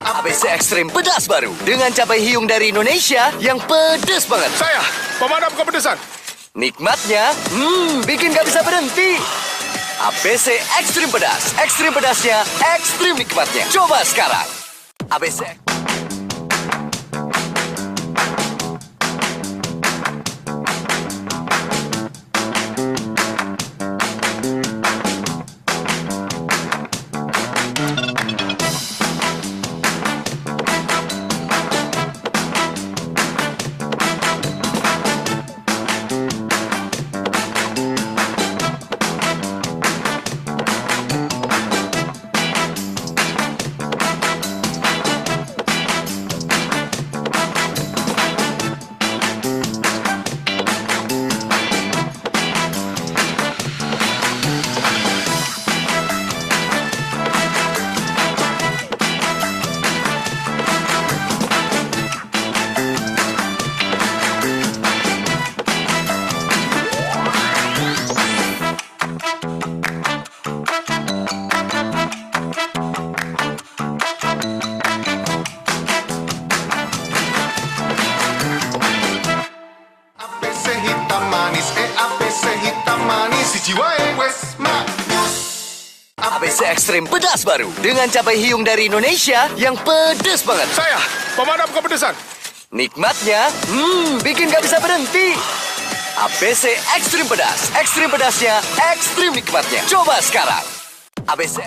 ABC Ekstrim pedas baru dengan cabai hiung dari Indonesia yang pedas banget. Saya, pemadam kepedesan. Nikmatnya, bikin gak bisa berhenti. ABC Ekstrim pedas, ekstrim pedasnya, ekstrim nikmatnya. Coba sekarang. ABC. ABC Ekstrim pedas baru dengan cabai hiung dari Indonesia yang pedas banget. Saya, pemadam kepedesan. Nikmatnya, bikin gak bisa berhenti. ABC Ekstrim pedas, ekstrim pedasnya, ekstrim nikmatnya. Coba sekarang. ABC.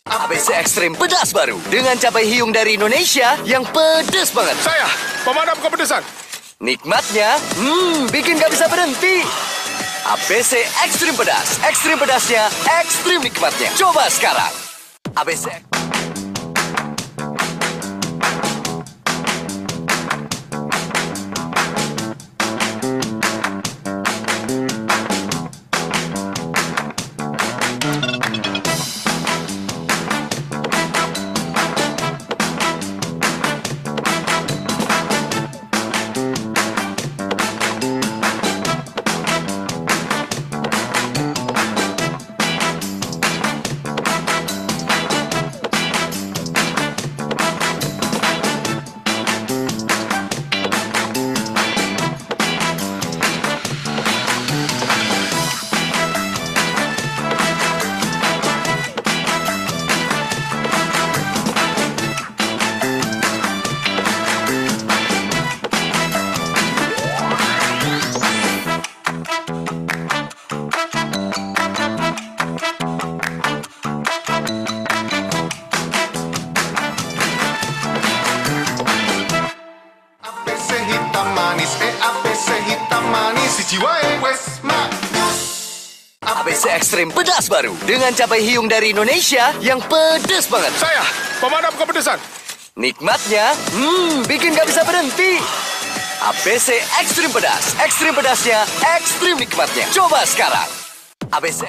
ABC Ekstrim pedas baru dengan cabai hiung dari Indonesia yang pedas banget. Saya, pemadam kepedesan. Nikmatnya, bikin gak bisa berhenti. ABC Ekstrim pedas, ekstrim pedasnya, ekstrim nikmatnya. Coba sekarang. ABC. hitam manis si wae wes mak. ABC Ekstrim Pedas baru dengan cabai hiung dari Indonesia yang pedas banget. Saya, pemadam kepedesan. Nikmatnya, bikin gak bisa berhenti. ABC Ekstrim Pedas. Ekstrim pedasnya, ekstrim nikmatnya. Coba sekarang. ABC.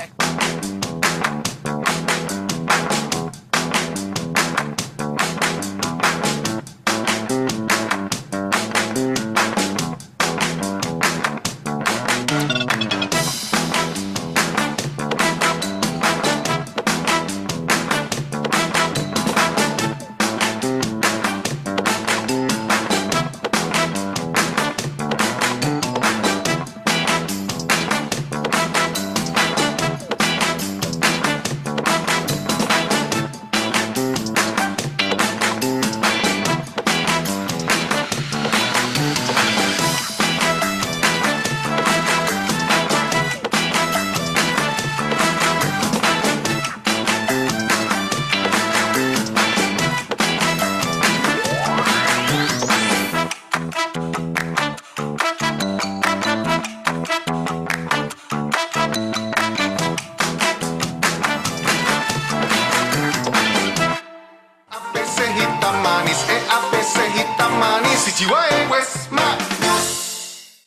ABC hitam manis, ABC hitam manis si wae wes mak.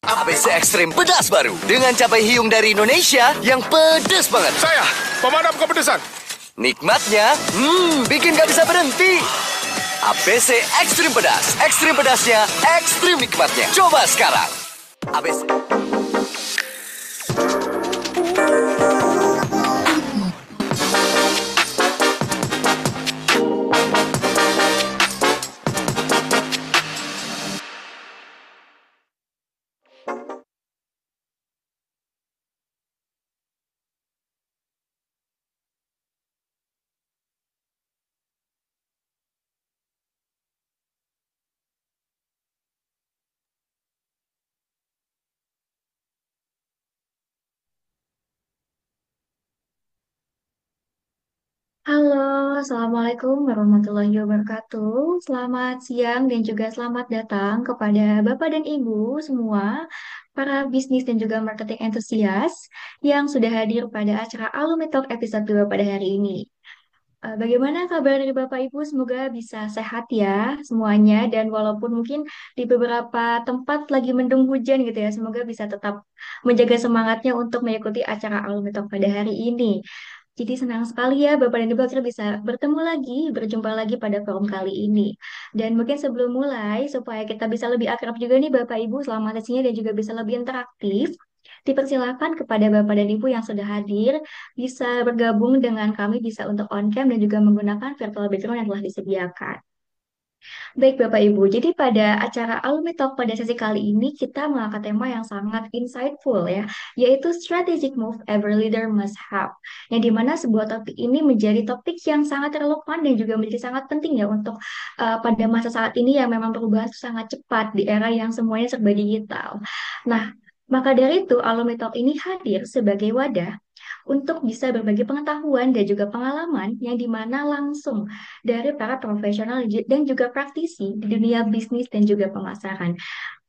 ABC Ekstrim Pedas baru dengan cabai hiung dari Indonesia yang pedas banget. Saya, pemadam kepedesan. Nikmatnya, bikin gak bisa berhenti. ABC Ekstrim Pedas. Ekstrim pedasnya, ekstrim nikmatnya. Coba sekarang. ABC. Halo, Assalamualaikum warahmatullahi wabarakatuh. Selamat siang dan juga selamat datang kepada Bapak dan Ibu semua, para bisnis dan juga marketing entusias yang sudah hadir pada acara Alumni Talk episode 2 pada hari ini. Bagaimana kabar dari Bapak Ibu? Semoga bisa sehat ya semuanya dan walaupun mungkin di beberapa tempat lagi mendung hujan gitu ya, semoga bisa tetap menjaga semangatnya untuk mengikuti acara Alumni Talk pada hari ini. Jadi senang sekali ya Bapak dan Ibu akhirnya bisa bertemu lagi, berjumpa lagi pada forum kali ini. Dan mungkin sebelum mulai, supaya kita bisa lebih akrab juga nih Bapak Ibu selama sesinya dan juga bisa lebih interaktif, dipersilakan kepada Bapak dan Ibu yang sudah hadir, bisa bergabung dengan kami, bisa untuk on-cam dan juga menggunakan virtual background yang telah disediakan. Baik Bapak Ibu, jadi pada acara Alumni Talk pada sesi kali ini kita mengangkat tema yang sangat insightful ya, yaitu Strategic Move Every Leader Must Have. Yang dimana sebuah topik ini menjadi topik yang sangat relevan dan juga menjadi sangat penting ya untuk pada masa saat ini yang memang perubahan sangat cepat di era yang semuanya serba digital. Nah, maka dari itu Alumni Talk ini hadir sebagai wadah untuk bisa berbagi pengetahuan dan juga pengalaman yang dimana langsung dari para profesional dan juga praktisi di dunia bisnis dan juga pemasaran.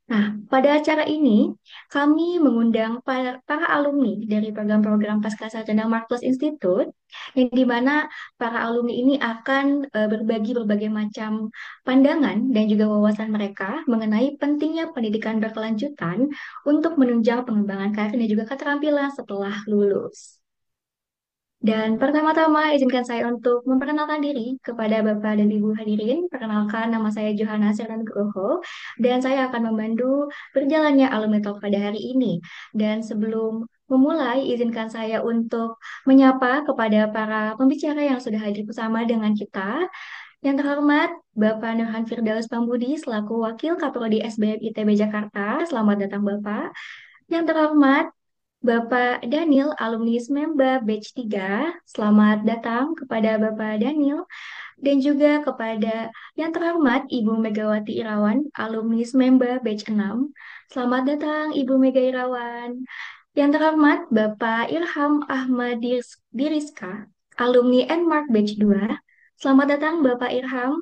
Nah, pada acara ini kami mengundang para alumni dari program-program Pascasarjana Mark+ Institute yang dimana para alumni ini akan berbagi berbagai macam pandangan dan juga wawasan mereka mengenai pentingnya pendidikan berkelanjutan untuk menunjang pengembangan karir dan juga keterampilan setelah lulus. Dan pertama-tama izinkan saya untuk memperkenalkan diri kepada Bapak dan Ibu hadirin. Perkenalkan nama saya Johanna Sirnanugroho dan saya akan membantu berjalannya Alumni Talk pada hari ini. Dan sebelum memulai, izinkan saya untuk menyapa kepada para pembicara yang sudah hadir bersama dengan kita. Yang terhormat, Bapak Nurhan Firdaus Pambudi selaku Wakil Kaprodi SBM ITB Jakarta. Selamat datang Bapak. Yang terhormat, Bapak Daniel, alumni Smemba Batch 3, selamat datang kepada Bapak Daniel. Dan juga kepada yang terhormat Ibu Megawati Irawan, alumni Smemba Batch 6, selamat datang Ibu Mega Irawan. Yang terhormat Bapak Ilham Ahmad Diriska, alumni Nmark Batch 2, selamat datang Bapak Irham.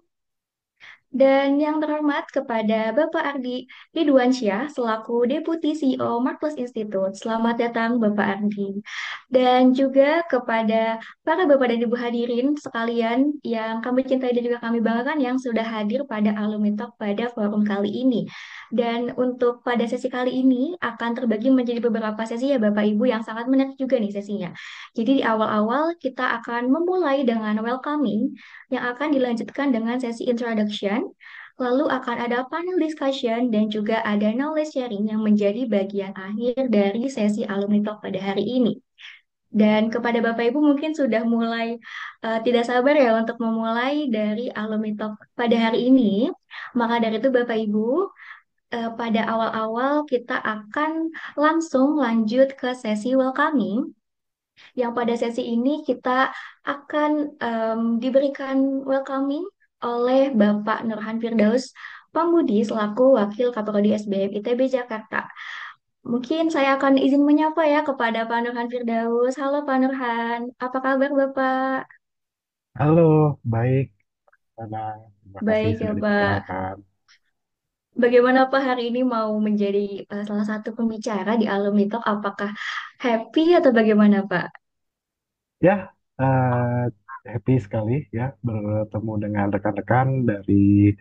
Dan yang terhormat kepada Bapak Ardi Ridwansyah selaku Deputi CEO Marplus Institute. Selamat datang Bapak Ardi. Dan juga kepada para Bapak dan Ibu hadirin sekalian yang kami cintai dan juga kami banggakan yang sudah hadir pada Alumni Talk pada forum kali ini. Dan untuk pada sesi kali ini akan terbagi menjadi beberapa sesi ya Bapak Ibu yang sangat menarik juga nih sesinya. Jadi di awal-awal kita akan memulai dengan welcoming yang akan dilanjutkan dengan sesi introduction, lalu akan ada panel discussion dan juga ada knowledge sharing yang menjadi bagian akhir dari sesi alumni talk pada hari ini. Dan kepada Bapak Ibu mungkin sudah mulai tidak sabar ya untuk memulai dari alumni talk pada hari ini. Maka dari itu Bapak Ibu, pada awal-awal kita akan langsung lanjut ke sesi welcoming yang pada sesi ini kita akan diberikan welcoming oleh Bapak Nurhan Firdaus Pambudi selaku Wakil Kaprodi SBM ITB Jakarta. Mungkin saya akan izin menyapa ya kepada Pak Nurhan Firdaus. Halo Pak Nurhan, apa kabar Bapak? Halo, baik, Nana. Terima kasih Baik ya sudah Pak. diperkenalkan. Bagaimana Pak hari ini mau menjadi salah satu pembicara di Alumni Talk? Apakah happy atau bagaimana Pak? Ya, eh, happy sekali ya bertemu dengan rekan-rekan dari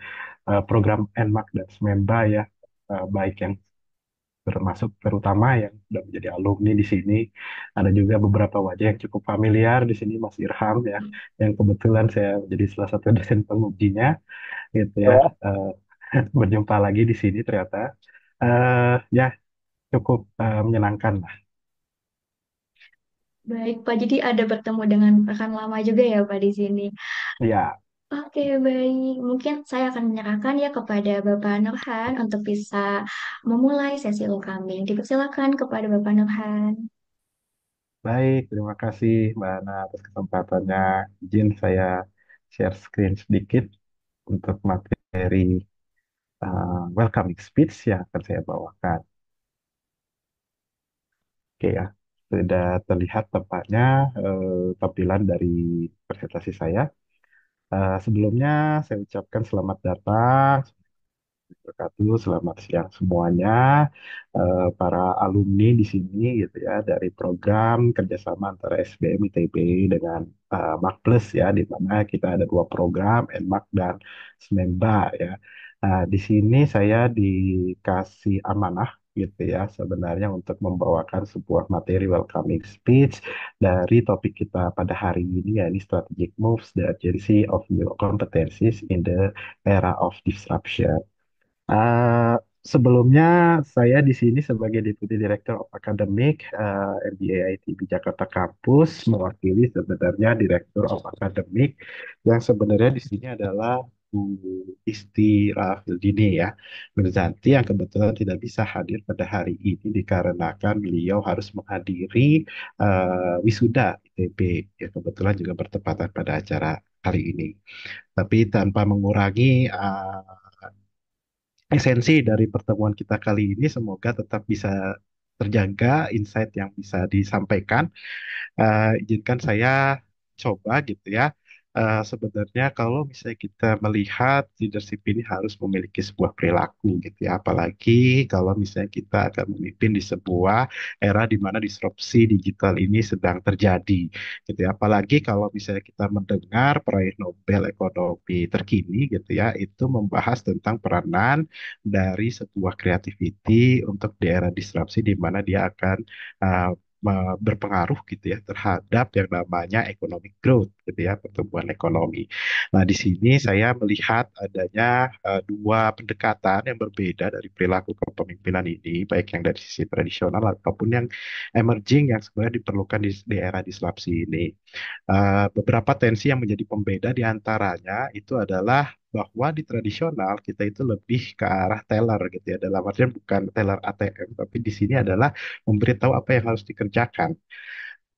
program NMAK dan SMEMBA ya, baik yang termasuk terutama yang sudah menjadi alumni di sini. Ada juga beberapa wajah yang cukup familiar di sini, Mas Irham ya, yang kebetulan saya menjadi salah satu dosen pengujinya, gitu ya. Eh, Berjumpa lagi di sini ternyata. Ya, cukup menyenangkan. Baik Pak, jadi ada bertemu dengan rekan lama juga ya Pak di sini. Ya, Oke, baik. Mungkin saya akan menyerahkan ya kepada Bapak Nurhan untuk bisa memulai sesi kami. Dipersilakan kepada Bapak Nurhan. baik. Terima kasih Mbak Ana atas kesempatannya. Izin saya share screen sedikit untuk materi welcoming speech yang akan saya bawakan. Oke ya, sudah terlihat tampaknya tampilan dari presentasi saya. Sebelumnya saya ucapkan selamat datang, wabarakatuh. Selamat siang semuanya, para alumni di sini gitu ya dari program kerjasama antara SBM ITB dengan Mak Plus ya, di mana kita ada dua program NMAK dan SMEMBA ya. Nah, di sini saya dikasih amanah gitu ya sebenarnya untuk membawakan sebuah materi welcoming speech dari topik kita pada hari ini, yakni strategic moves the urgency of new competencies in the era of disruption. Uh, Sebelumnya saya di sini sebagai Deputy Director of Academic MBA ITB Jakarta Kampus mewakili sebenarnya Director of Academic yang sebenarnya di sini adalah Bu Isti Rafildini ya, Mirzanti, yang kebetulan tidak bisa hadir pada hari ini dikarenakan beliau harus menghadiri wisuda ITB yang kebetulan juga bertepatan pada acara kali ini. Tapi tanpa mengurangi esensi dari pertemuan kita kali ini, semoga tetap bisa terjaga insight yang bisa disampaikan. Izinkan saya coba gitu ya. Sebenarnya kalau misalnya kita melihat leadership ini harus memiliki sebuah perilaku gitu ya, apalagi kalau misalnya kita akan memimpin di sebuah era di mana disrupsi digital ini sedang terjadi gitu ya, apalagi kalau misalnya kita mendengar peraih Nobel Ekonomi terkini gitu ya, itu membahas tentang peranan dari sebuah creativity untuk di era disrupsi di mana dia akan uh, berpengaruh gitu ya terhadap yang namanya economic growth gitu ya, pertumbuhan ekonomi. Nah, di sini saya melihat adanya dua pendekatan yang berbeda dari perilaku kepemimpinan ini, baik yang dari sisi tradisional ataupun yang emerging yang sebenarnya diperlukan di era disrupsi ini. Beberapa tensi yang menjadi pembeda di antaranya itu adalah bahwa di tradisional kita itu lebih ke arah teller gitu ya, dalam artian bukan teller ATM, tapi di sini adalah memberitahu apa yang harus dikerjakan.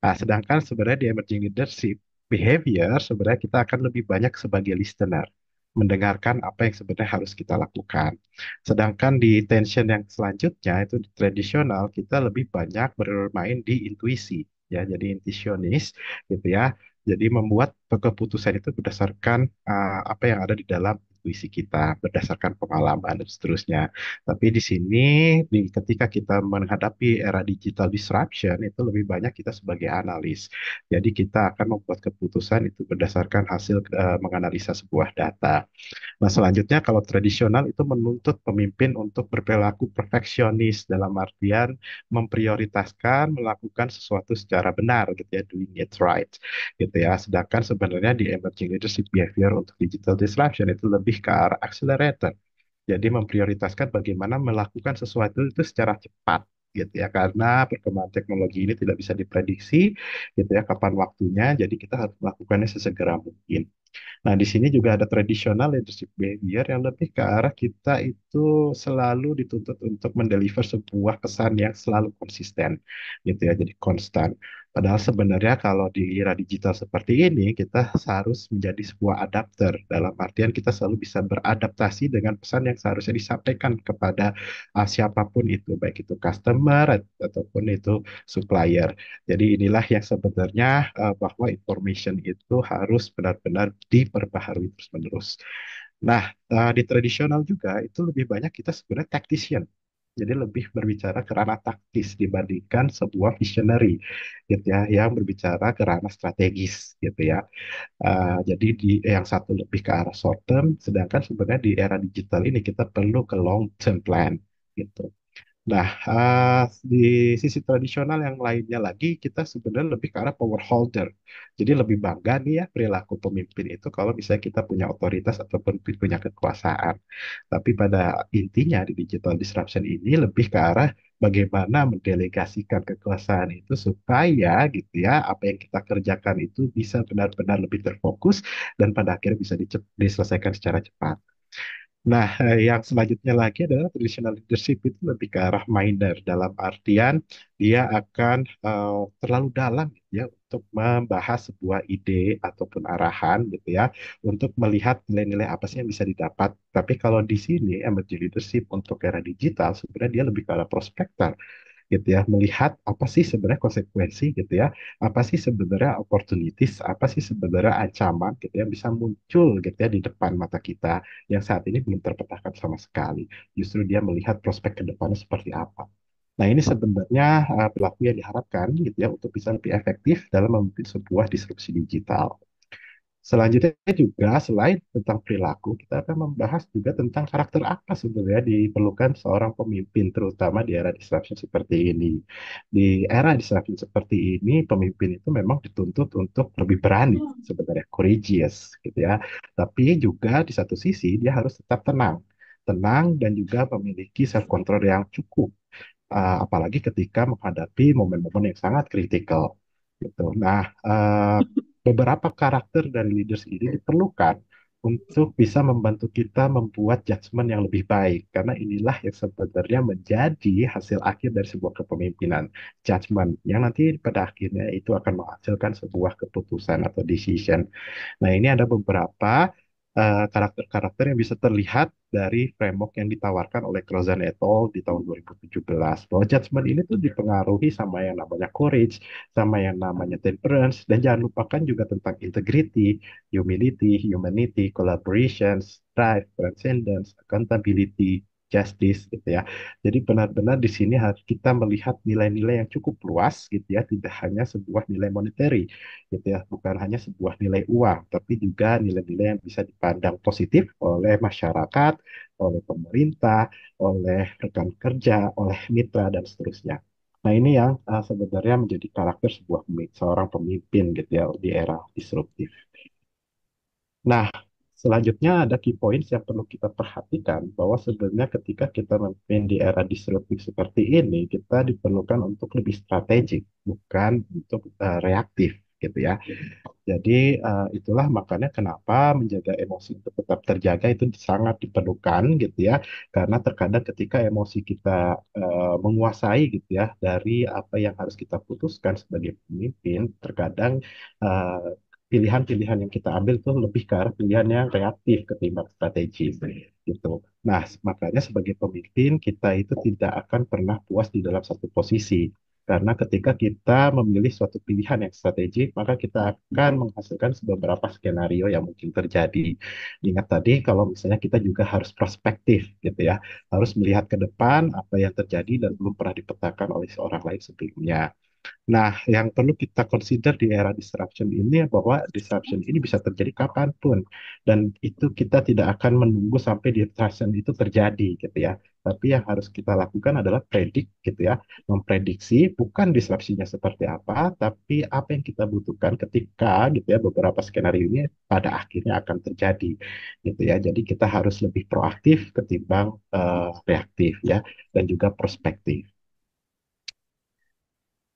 Nah, sedangkan sebenarnya di emerging leadership behavior sebenarnya kita akan lebih banyak sebagai listener, mendengarkan apa yang sebenarnya harus kita lakukan. Sedangkan di tension yang selanjutnya itu di tradisional kita lebih banyak bermain di intuisi ya, jadi intuitionis gitu ya. Jadi membuat keputusan itu berdasarkan apa yang ada di dalam intuisi kita berdasarkan pengalaman dan seterusnya. Tapi di sini, ketika kita menghadapi era digital disruption, itu lebih banyak kita sebagai analis. Jadi kita akan membuat keputusan itu berdasarkan hasil menganalisa sebuah data. Nah, selanjutnya kalau tradisional itu menuntut pemimpin untuk berperilaku perfeksionis dalam artian memprioritaskan melakukan sesuatu secara benar gitu ya, doing it right gitu ya. Sedangkan sebenarnya di emerging leadership behavior untuk digital disruption itu lebih ke arah accelerator. Jadi memprioritaskan bagaimana melakukan sesuatu itu secara cepat gitu ya, karena perkembangan teknologi ini tidak bisa diprediksi gitu ya kapan waktunya, jadi kita harus melakukannya sesegera mungkin. Nah, di sini juga ada tradisional leadership behavior yang lebih ke arah kita itu selalu dituntut untuk mendeliver sebuah kesan yang selalu konsisten, gitu ya, jadi konstan. Padahal sebenarnya kalau di era digital seperti ini, kita harus menjadi sebuah adapter, dalam artian kita selalu bisa beradaptasi dengan pesan yang seharusnya disampaikan kepada siapapun itu, baik itu customer ataupun itu supplier. Jadi inilah yang sebenarnya bahwa information itu harus benar-benar diperbaharui terus-menerus. Nah, di tradisional juga itu lebih banyak kita sebenarnya tactician. Jadi lebih berbicara ke ranah taktis dibandingkan sebuah visionary, gitu ya, yang berbicara ke ranah strategis, gitu ya. Jadi di yang satu lebih ke arah short term, sedangkan sebenarnya di era digital ini kita perlu ke long term plan, gitu. Nah, di sisi tradisional yang lainnya lagi, kita sebenarnya lebih ke arah power holder. Jadi lebih bangga nih ya perilaku pemimpin itu kalau misalnya kita punya otoritas ataupun punya kekuasaan. Tapi pada intinya di digital disruption ini lebih ke arah bagaimana mendelegasikan kekuasaan itu supaya gitu ya, apa yang kita kerjakan itu bisa benar-benar lebih terfokus dan pada akhirnya bisa diselesaikan secara cepat. Nah, yang selanjutnya lagi adalah traditional leadership itu lebih ke arah minder dalam artian dia akan terlalu dalam gitu ya untuk membahas sebuah ide ataupun arahan gitu ya untuk melihat nilai-nilai apa sih yang bisa didapat. Tapi kalau di sini emerging leadership untuk era digital sebenarnya dia lebih ke arah prospektor gitu ya, melihat apa sih sebenarnya konsekuensi gitu ya, apa sih sebenarnya opportunities, apa sih sebenarnya ancaman gitu yang bisa muncul gitu ya di depan mata kita yang saat ini belum terpetakan sama sekali. Justru dia melihat prospek ke depannya seperti apa. Nah, ini sebenarnya perilaku yang diharapkan gitu ya untuk bisa lebih efektif dalam memimpin sebuah disrupsi digital. Selanjutnya juga selain tentang perilaku, kita akan membahas juga tentang karakter apa sebenarnya diperlukan seorang pemimpin, terutama di era disruption seperti ini. Di era disruption seperti ini, pemimpin itu memang dituntut untuk lebih berani, sebenarnya courageous, gitu ya. Tapi juga di satu sisi dia harus tetap tenang, tenang dan juga memiliki self control yang cukup, apalagi ketika menghadapi momen-momen yang sangat kritikal. Gitu. Nah, beberapa karakter dari leaders ini diperlukan untuk bisa membantu kita membuat judgement yang lebih baik. Karena inilah yang sebenarnya menjadi hasil akhir dari sebuah kepemimpinan. Judgement yang nanti pada akhirnya itu akan menghasilkan sebuah keputusan atau decision. Nah, ini ada beberapa karakter-karakter yang bisa terlihat dari framework yang ditawarkan oleh Crozan et al. Di tahun 2017. Bahwa judgment ini tuh dipengaruhi sama yang namanya courage, sama yang namanya temperance, dan jangan lupakan juga tentang integrity, humility, humanity, collaboration, strive, transcendence, accountability, justice gitu ya. Jadi benar-benar di sini harus kita melihat nilai-nilai yang cukup luas gitu ya, tidak hanya sebuah nilai monetary gitu ya, bukan hanya sebuah nilai uang, tapi juga nilai-nilai yang bisa dipandang positif oleh masyarakat, oleh pemerintah, oleh rekan kerja, oleh mitra dan seterusnya. Nah, ini yang sebenarnya menjadi karakter seorang pemimpin gitu ya di era disruptif. Nah, selanjutnya ada key points yang perlu kita perhatikan bahwa sebenarnya ketika kita memimpin di era disruptif seperti ini, kita diperlukan untuk lebih strategik, bukan untuk reaktif gitu ya. Jadi itulah makanya kenapa menjaga emosi untuk tetap terjaga itu sangat diperlukan gitu ya. Karena terkadang ketika emosi kita menguasai gitu ya dari apa yang harus kita putuskan sebagai pemimpin, terkadang eh, pilihan-pilihan yang kita ambil tuh lebih ke arah pilihan yang reaktif ketimbang strategis gitu. Nah, makanya sebagai pemimpin kita itu tidak akan pernah puas di dalam satu posisi Karena ketika kita memilih suatu pilihan yang strategik, maka kita akan menghasilkan beberapa skenario yang mungkin terjadi. Ingat tadi, kalau misalnya kita juga harus prospektif, gitu ya, harus melihat ke depan apa yang terjadi dan belum pernah dipetakan oleh seorang lain sebelumnya. Nah, yang perlu kita consider di era disruption ini bahwa disruption ini bisa terjadi kapanpun, dan itu kita tidak akan menunggu sampai disruption itu terjadi, gitu ya. Tapi yang harus kita lakukan adalah predik, gitu ya, memprediksi bukan disrupsinya seperti apa, tapi apa yang kita butuhkan ketika, gitu ya, beberapa skenario ini pada akhirnya akan terjadi, gitu ya. Jadi kita harus lebih proaktif ketimbang reaktif, ya, dan juga prospektif.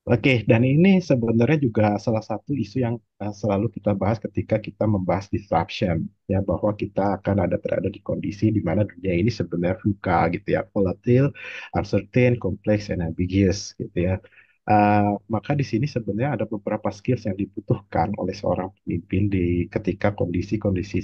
Oke, dan ini sebenarnya juga salah satu isu yang selalu kita bahas ketika kita membahas disruption, ya, bahwa kita akan berada di kondisi di mana dunia ini sebenarnya VUCA, gitu ya, volatile, uncertain, complex, and ambiguous, gitu ya. Maka di sini sebenarnya ada beberapa skills yang dibutuhkan oleh seorang pemimpin di ketika kondisi-kondisi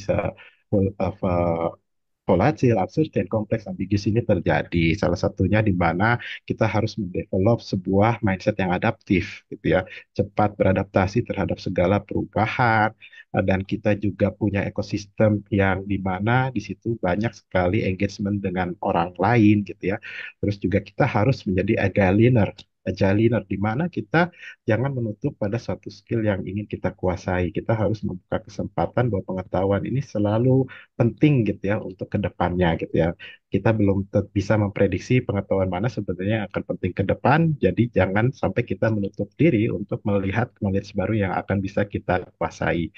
volatil, uncertain, kompleks, ambiguous ini terjadi. Salah satunya di mana kita harus mendevelop sebuah mindset yang adaptif, gitu ya, cepat beradaptasi terhadap segala perubahan, dan kita juga punya ekosistem yang di mana di situ banyak sekali engagement dengan orang lain, gitu ya. Terus juga kita harus menjadi agile learner. Agile learner di mana kita jangan menutup pada satu skill yang ingin kita kuasai. Kita harus membuka kesempatan bahwa pengetahuan ini selalu penting, gitu ya, untuk kedepannya, gitu ya. Kita belum bisa memprediksi pengetahuan mana sebenarnya yang akan penting ke depan, jadi jangan sampai kita menutup diri untuk melihat knowledge baru yang akan bisa kita kuasai.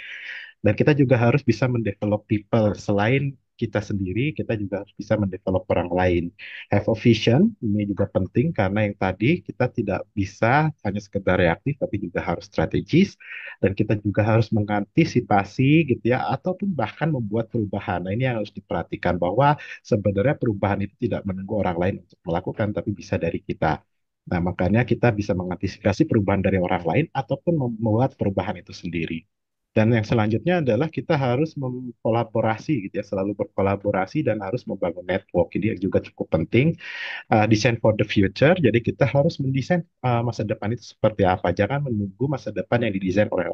Dan kita juga harus bisa mendevelop people selain kita sendiri, kita juga harus bisa mendevelop orang lain. Have a vision, ini juga penting karena yang tadi kita tidak bisa hanya sekedar reaktif, tapi juga harus strategis, dan kita juga harus mengantisipasi, gitu ya, ataupun bahkan membuat perubahan. Nah, ini yang harus diperhatikan bahwa sebenarnya perubahan itu tidak menunggu orang lain untuk melakukan, tapi bisa dari kita. Nah, makanya kita bisa mengantisipasi perubahan dari orang lain ataupun membuat perubahan itu sendiri. Dan yang selanjutnya adalah kita harus mengkolaborasi, gitu ya, selalu berkolaborasi dan harus membangun network. Ini juga cukup penting. Design for the future. Jadi kita harus mendesain masa depan itu seperti apa. Jangan menunggu masa depan yang didesain oleh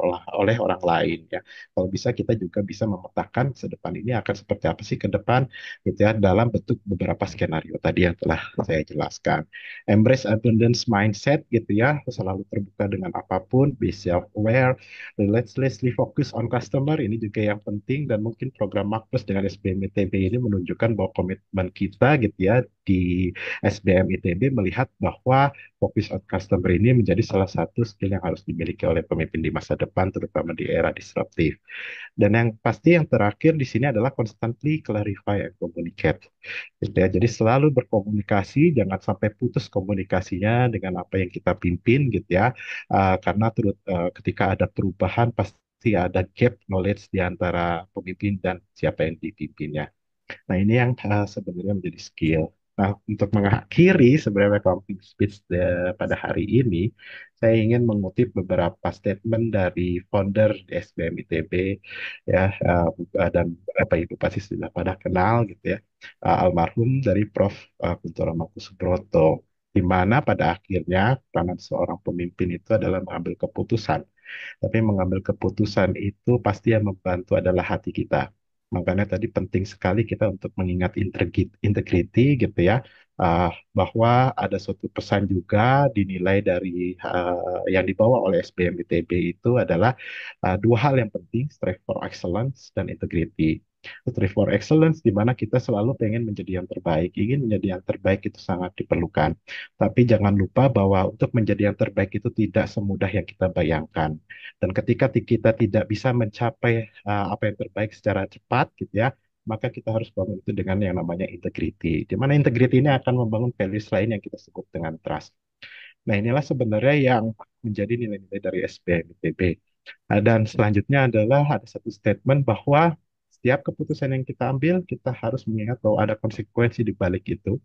orang lain, ya. Kalau bisa kita juga bisa memetakan masa depan ini akan seperti apa sih ke depan, gitu ya, dalam bentuk beberapa skenario tadi yang telah saya jelaskan. Embrace abundance mindset, gitu ya, selalu terbuka dengan apapun, be self-aware, relentlessly focus on customer, ini juga yang penting. Dan mungkin program Makpus dengan SBM ITB ini menunjukkan bahwa komitmen kita, gitu ya, di SBM ITB melihat bahwa fokus on customer ini menjadi salah satu skill yang harus dimiliki oleh pemimpin di masa depan, terutama di era disruptif. Dan yang pasti yang terakhir di sini adalah constantly clarify and communicate. Gitu ya. Jadi selalu berkomunikasi, jangan sampai putus komunikasinya dengan apa yang kita pimpin, gitu ya. Karena ketika ada perubahan pasti ada gap knowledge di antara pemimpin dan siapa yang dipimpinnya. Nah, ini yang sebenarnya menjadi skill. Nah, untuk mengakhiri sebenarnya accounting speech pada hari ini, saya ingin mengutip beberapa statement dari founder di SBM ITB, ya, dan Bapak Ibu pasti sudah pada kenal, gitu ya, almarhum dari Prof. Kuntoro Makusubroto, di mana pada akhirnya peranan seorang pemimpin itu adalah mengambil keputusan. Tapi mengambil keputusan itu pasti yang membantu adalah hati kita. Makanya tadi penting sekali kita untuk mengingat integriti, gitu ya, bahwa ada suatu pesan juga dinilai dari yang dibawa oleh SBM ITB itu adalah dua hal yang penting, strive for excellence dan integrity. Strive for excellence di mana kita selalu pengen menjadi yang terbaik, ingin menjadi yang terbaik itu sangat diperlukan. Tapi jangan lupa bahwa untuk menjadi yang terbaik itu tidak semudah yang kita bayangkan. Dan ketika kita tidak bisa mencapai apa yang terbaik secara cepat, gitu ya, maka kita harus bangun itu dengan yang namanya integrity. Di mana integrity ini akan membangun values lain yang kita sebut dengan trust. Nah, inilah sebenarnya yang menjadi nilai-nilai dari SBM ITB. Dan selanjutnya adalah ada satu statement bahwa setiap keputusan yang kita ambil, kita harus mengingat bahwa ada konsekuensi di balik itu,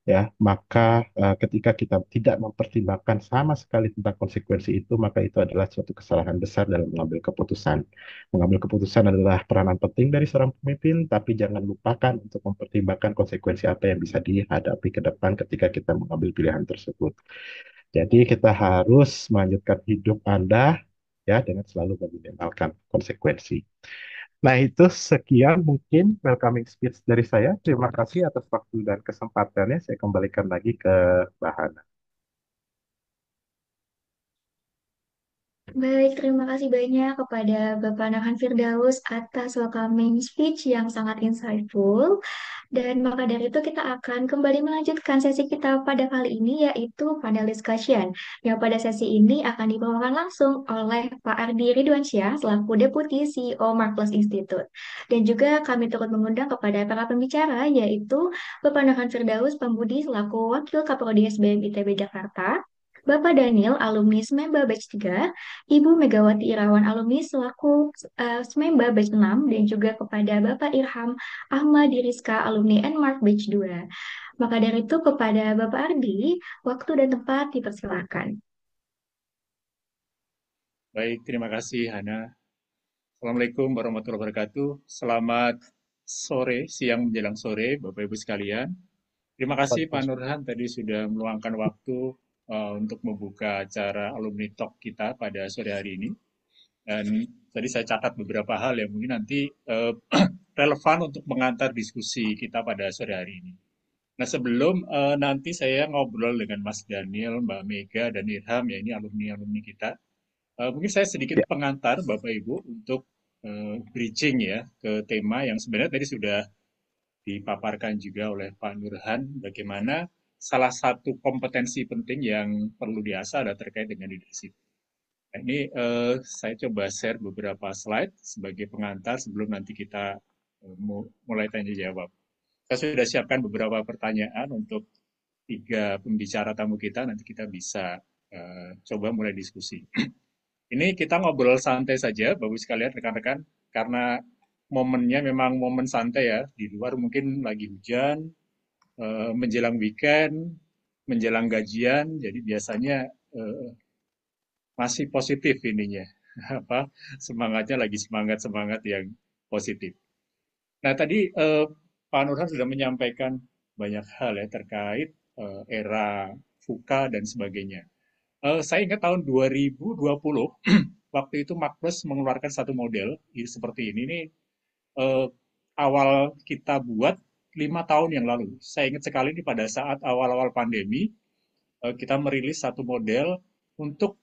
ya. Maka ketika kita tidak mempertimbangkan sama sekali tentang konsekuensi itu, maka itu adalah suatu kesalahan besar dalam mengambil keputusan. Mengambil keputusan adalah peranan penting dari seorang pemimpin, tapi jangan lupakan untuk mempertimbangkan konsekuensi apa yang bisa dihadapi ke depan ketika kita mengambil pilihan tersebut. Jadi kita harus melanjutkan hidup Anda ya dengan selalu meminimalkan konsekuensi. Nah, itu sekian mungkin welcoming speech dari saya. Terima kasih atas waktu dan kesempatannya. Saya kembalikan lagi ke Bahana. Baik, terima kasih banyak kepada Bapak Nahan Firdaus atas welcoming speech yang sangat insightful. Dan maka dari itu kita akan kembali melanjutkan sesi kita pada kali ini yaitu panel discussion. Yang pada sesi ini akan dibawakan langsung oleh Pak Ardi Ridwansyah selaku Deputi CEO Marvelous Institute. Dan juga kami turut mengundang kepada para pembicara yaitu Bapak Nahan Firdaus Pambudi selaku Wakil Kaprodi SBM ITB Jakarta. Bapak Daniel, alumni SMEMBA Batch 3, Ibu Megawati Irawan, alumni selaku SMEMBA Batch 6, dan juga kepada Bapak Irham Ahmad Rizka, alumni Nmark Batch 2. Maka dari itu kepada Bapak Ardi, waktu dan tempat dipersilakan. Baik, terima kasih Hana. Assalamualaikum warahmatullahi wabarakatuh. Selamat sore, siang menjelang sore, Bapak Ibu sekalian. Terima kasih Pak Nurhan tadi sudah meluangkan waktu untuk membuka acara alumni talk kita pada sore hari ini. Dan tadi saya catat beberapa hal yang mungkin nanti relevan untuk mengantar diskusi kita pada sore hari ini. Nah, sebelum nanti saya ngobrol dengan Mas Daniel, Mbak Mega, dan Irham, ya ini alumni-alumni kita. Mungkin saya sedikit Ya, pengantar Bapak Ibu untuk bridging ya ke tema yang sebenarnya tadi sudah dipaparkan juga oleh Pak Nurhan, bagaimana salah satu kompetensi penting yang perlu diasah adalah terkait dengan leadership. Nah, ini saya coba share beberapa slide sebagai pengantar sebelum nanti kita mulai tanya jawab. Saya sudah siapkan beberapa pertanyaan untuk tiga pembicara tamu kita, nanti kita bisa coba mulai diskusi. Ini kita ngobrol santai saja, Bapak sekalian, rekan-rekan, karena momennya memang momen santai ya. Di luar mungkin lagi hujan, menjelang weekend, menjelang gajian, jadi biasanya masih positif ininya. Apa semangatnya lagi semangat yang positif. Nah tadi Pak Nurhan sudah menyampaikan banyak hal ya terkait era VUCA dan sebagainya. Saya ingat tahun 2020 waktu itu Marvelous mengeluarkan satu model seperti ini. Ini awal kita buat 5 tahun yang lalu. Saya ingat sekali ini pada saat awal-awal pandemi kita merilis satu model untuk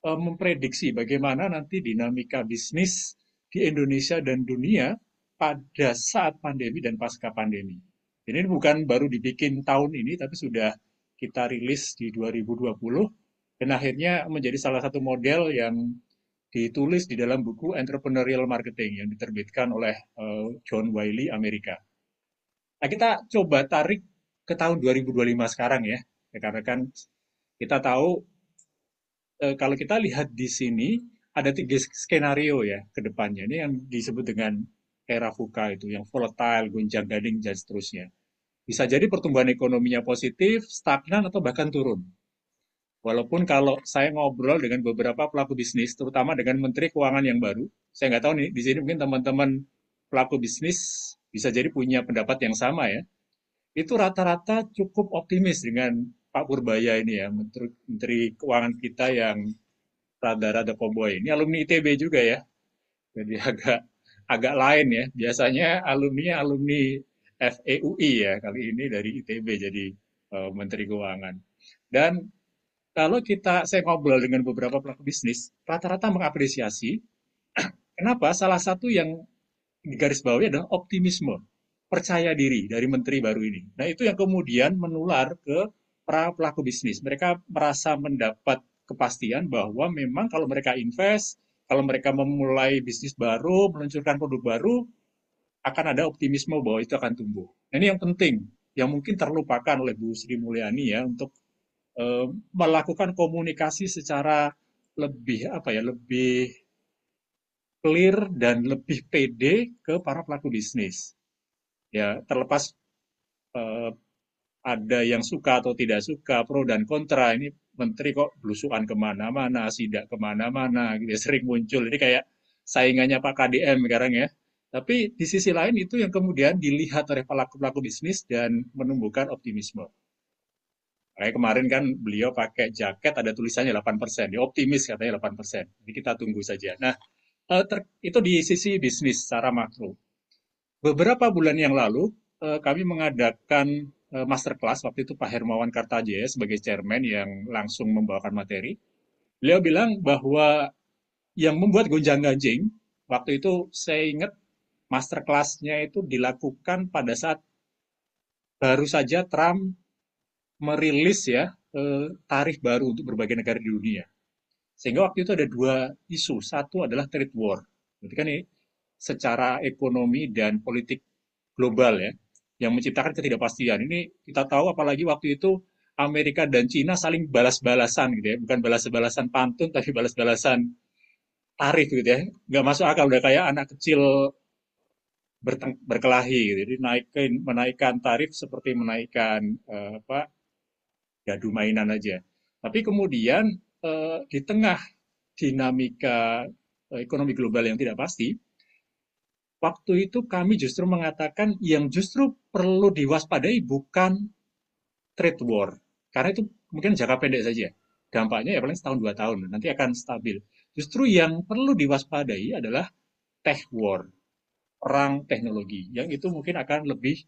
memprediksi bagaimana nanti dinamika bisnis di Indonesia dan dunia pada saat pandemi dan pasca pandemi. Jadi ini bukan baru dibikin tahun ini, tapi sudah kita rilis di 2020 dan akhirnya menjadi salah satu model yang ditulis di dalam buku Entrepreneurial Marketing yang diterbitkan oleh John Wiley Amerika. Nah, kita coba tarik ke tahun 2025 sekarang ya, karena kan kita tahu kalau kita lihat di sini ada 3 skenario ya ke depannya. Ini yang disebut dengan era VUCA itu, yang volatile, gonjang-ganjing, dan seterusnya. Bisa jadi pertumbuhan ekonominya positif, stagnan, atau bahkan turun. Walaupun kalau saya ngobrol dengan beberapa pelaku bisnis, terutama dengan Menteri Keuangan yang baru, saya nggak tahu nih, di sini mungkin teman-teman pelaku bisnis bisa jadi punya pendapat yang sama ya. Itu rata-rata cukup optimis dengan Pak Purbaya ini ya, Menteri Keuangan kita yang rada-rada cowboy. Ini alumni ITB juga ya, jadi agak agak lain ya. Biasanya alumni FEUI ya, kali ini dari ITB jadi Menteri Keuangan. Dan kalau saya ngobrol dengan beberapa pelaku bisnis, rata-rata mengapresiasi. Kenapa? Salah satu yang digarisbawahi adalah optimisme, percaya diri dari menteri baru ini. Nah, itu yang kemudian menular ke para pelaku bisnis. Mereka merasa mendapat kepastian bahwa memang kalau mereka invest, kalau mereka memulai bisnis baru, meluncurkan produk baru, akan ada optimisme bahwa itu akan tumbuh. Nah, ini yang penting, yang mungkin terlupakan oleh Bu Sri Mulyani ya, untuk melakukan komunikasi secara lebih lebih clear dan lebih pede ke para pelaku bisnis. Ya, terlepas ada yang suka atau tidak suka, pro dan kontra, ini menteri kok belusukan kemana-mana, sidak kemana-mana, gitu, sering muncul. Ini kayak saingannya Pak KDM sekarang ya. Tapi di sisi lain itu yang kemudian dilihat oleh pelaku-pelaku bisnis dan menumbuhkan optimisme. Kayak kemarin kan beliau pakai jaket ada tulisannya 8%, dia optimis katanya 8%. Jadi kita tunggu saja. Nah, itu di sisi bisnis secara makro. Beberapa bulan yang lalu, kami mengadakan masterclass, waktu itu Pak Hermawan Kartajaya sebagai chairman yang langsung membawakan materi. Beliau bilang bahwa yang membuat gonjang-ganjing, waktu itu saya ingat masterclass-nya itu dilakukan pada saat baru saja Trump merilis ya tarif baru untuk berbagai negara di dunia. Sehingga waktu itu ada dua isu. Satu adalah trade war. Berarti kan ini secara ekonomi dan politik global ya, yang menciptakan ketidakpastian. Ini kita tahu apalagi waktu itu Amerika dan Cina saling balas-balasan gitu ya, bukan balas-balasan pantun tapi balas-balasan tarif gitu ya. Nggak masuk akal, udah kayak anak kecil berkelahi gitu. Jadi menaikkan tarif seperti menaikkan gaduh mainan aja. Tapi kemudian di tengah dinamika ekonomi global yang tidak pasti, waktu itu kami justru mengatakan yang justru perlu diwaspadai bukan trade war. Karena itu mungkin jangka pendek saja. Dampaknya ya paling setahun 2 tahun, nanti akan stabil. Justru yang perlu diwaspadai adalah tech war, perang teknologi. Yang itu mungkin akan lebih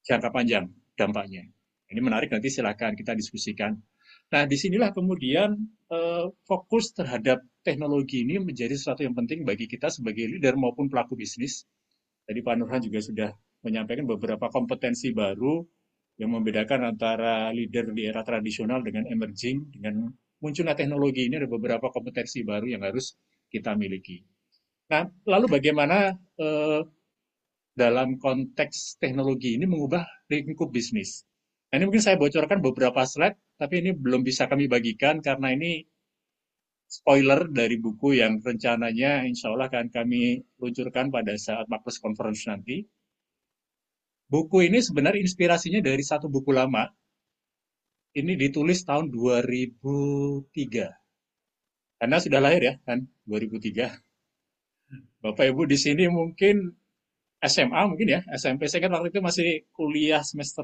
jangka panjang dampaknya. Ini menarik, nanti silakan kita diskusikan. Nah, disinilah kemudian fokus terhadap teknologi ini menjadi sesuatu yang penting bagi kita sebagai leader maupun pelaku bisnis. Tadi Pak Nurhan juga sudah menyampaikan beberapa kompetensi baru yang membedakan antara leader di era tradisional dengan emerging. Dengan munculnya teknologi ini ada beberapa kompetensi baru yang harus kita miliki. Nah, lalu bagaimana dalam konteks teknologi ini mengubah lingkup bisnis? Nah, ini mungkin saya bocorkan beberapa slide, tapi ini belum bisa kami bagikan karena ini spoiler dari buku yang rencananya insya Allah akan kami luncurkan pada saat Makros Conference nanti. Buku ini sebenarnya inspirasinya dari satu buku lama. Ini ditulis tahun 2003. Karena sudah lahir ya, kan? 2003. Bapak Ibu di sini mungkin SMA mungkin ya, SMP. Saya kan waktu itu masih kuliah semester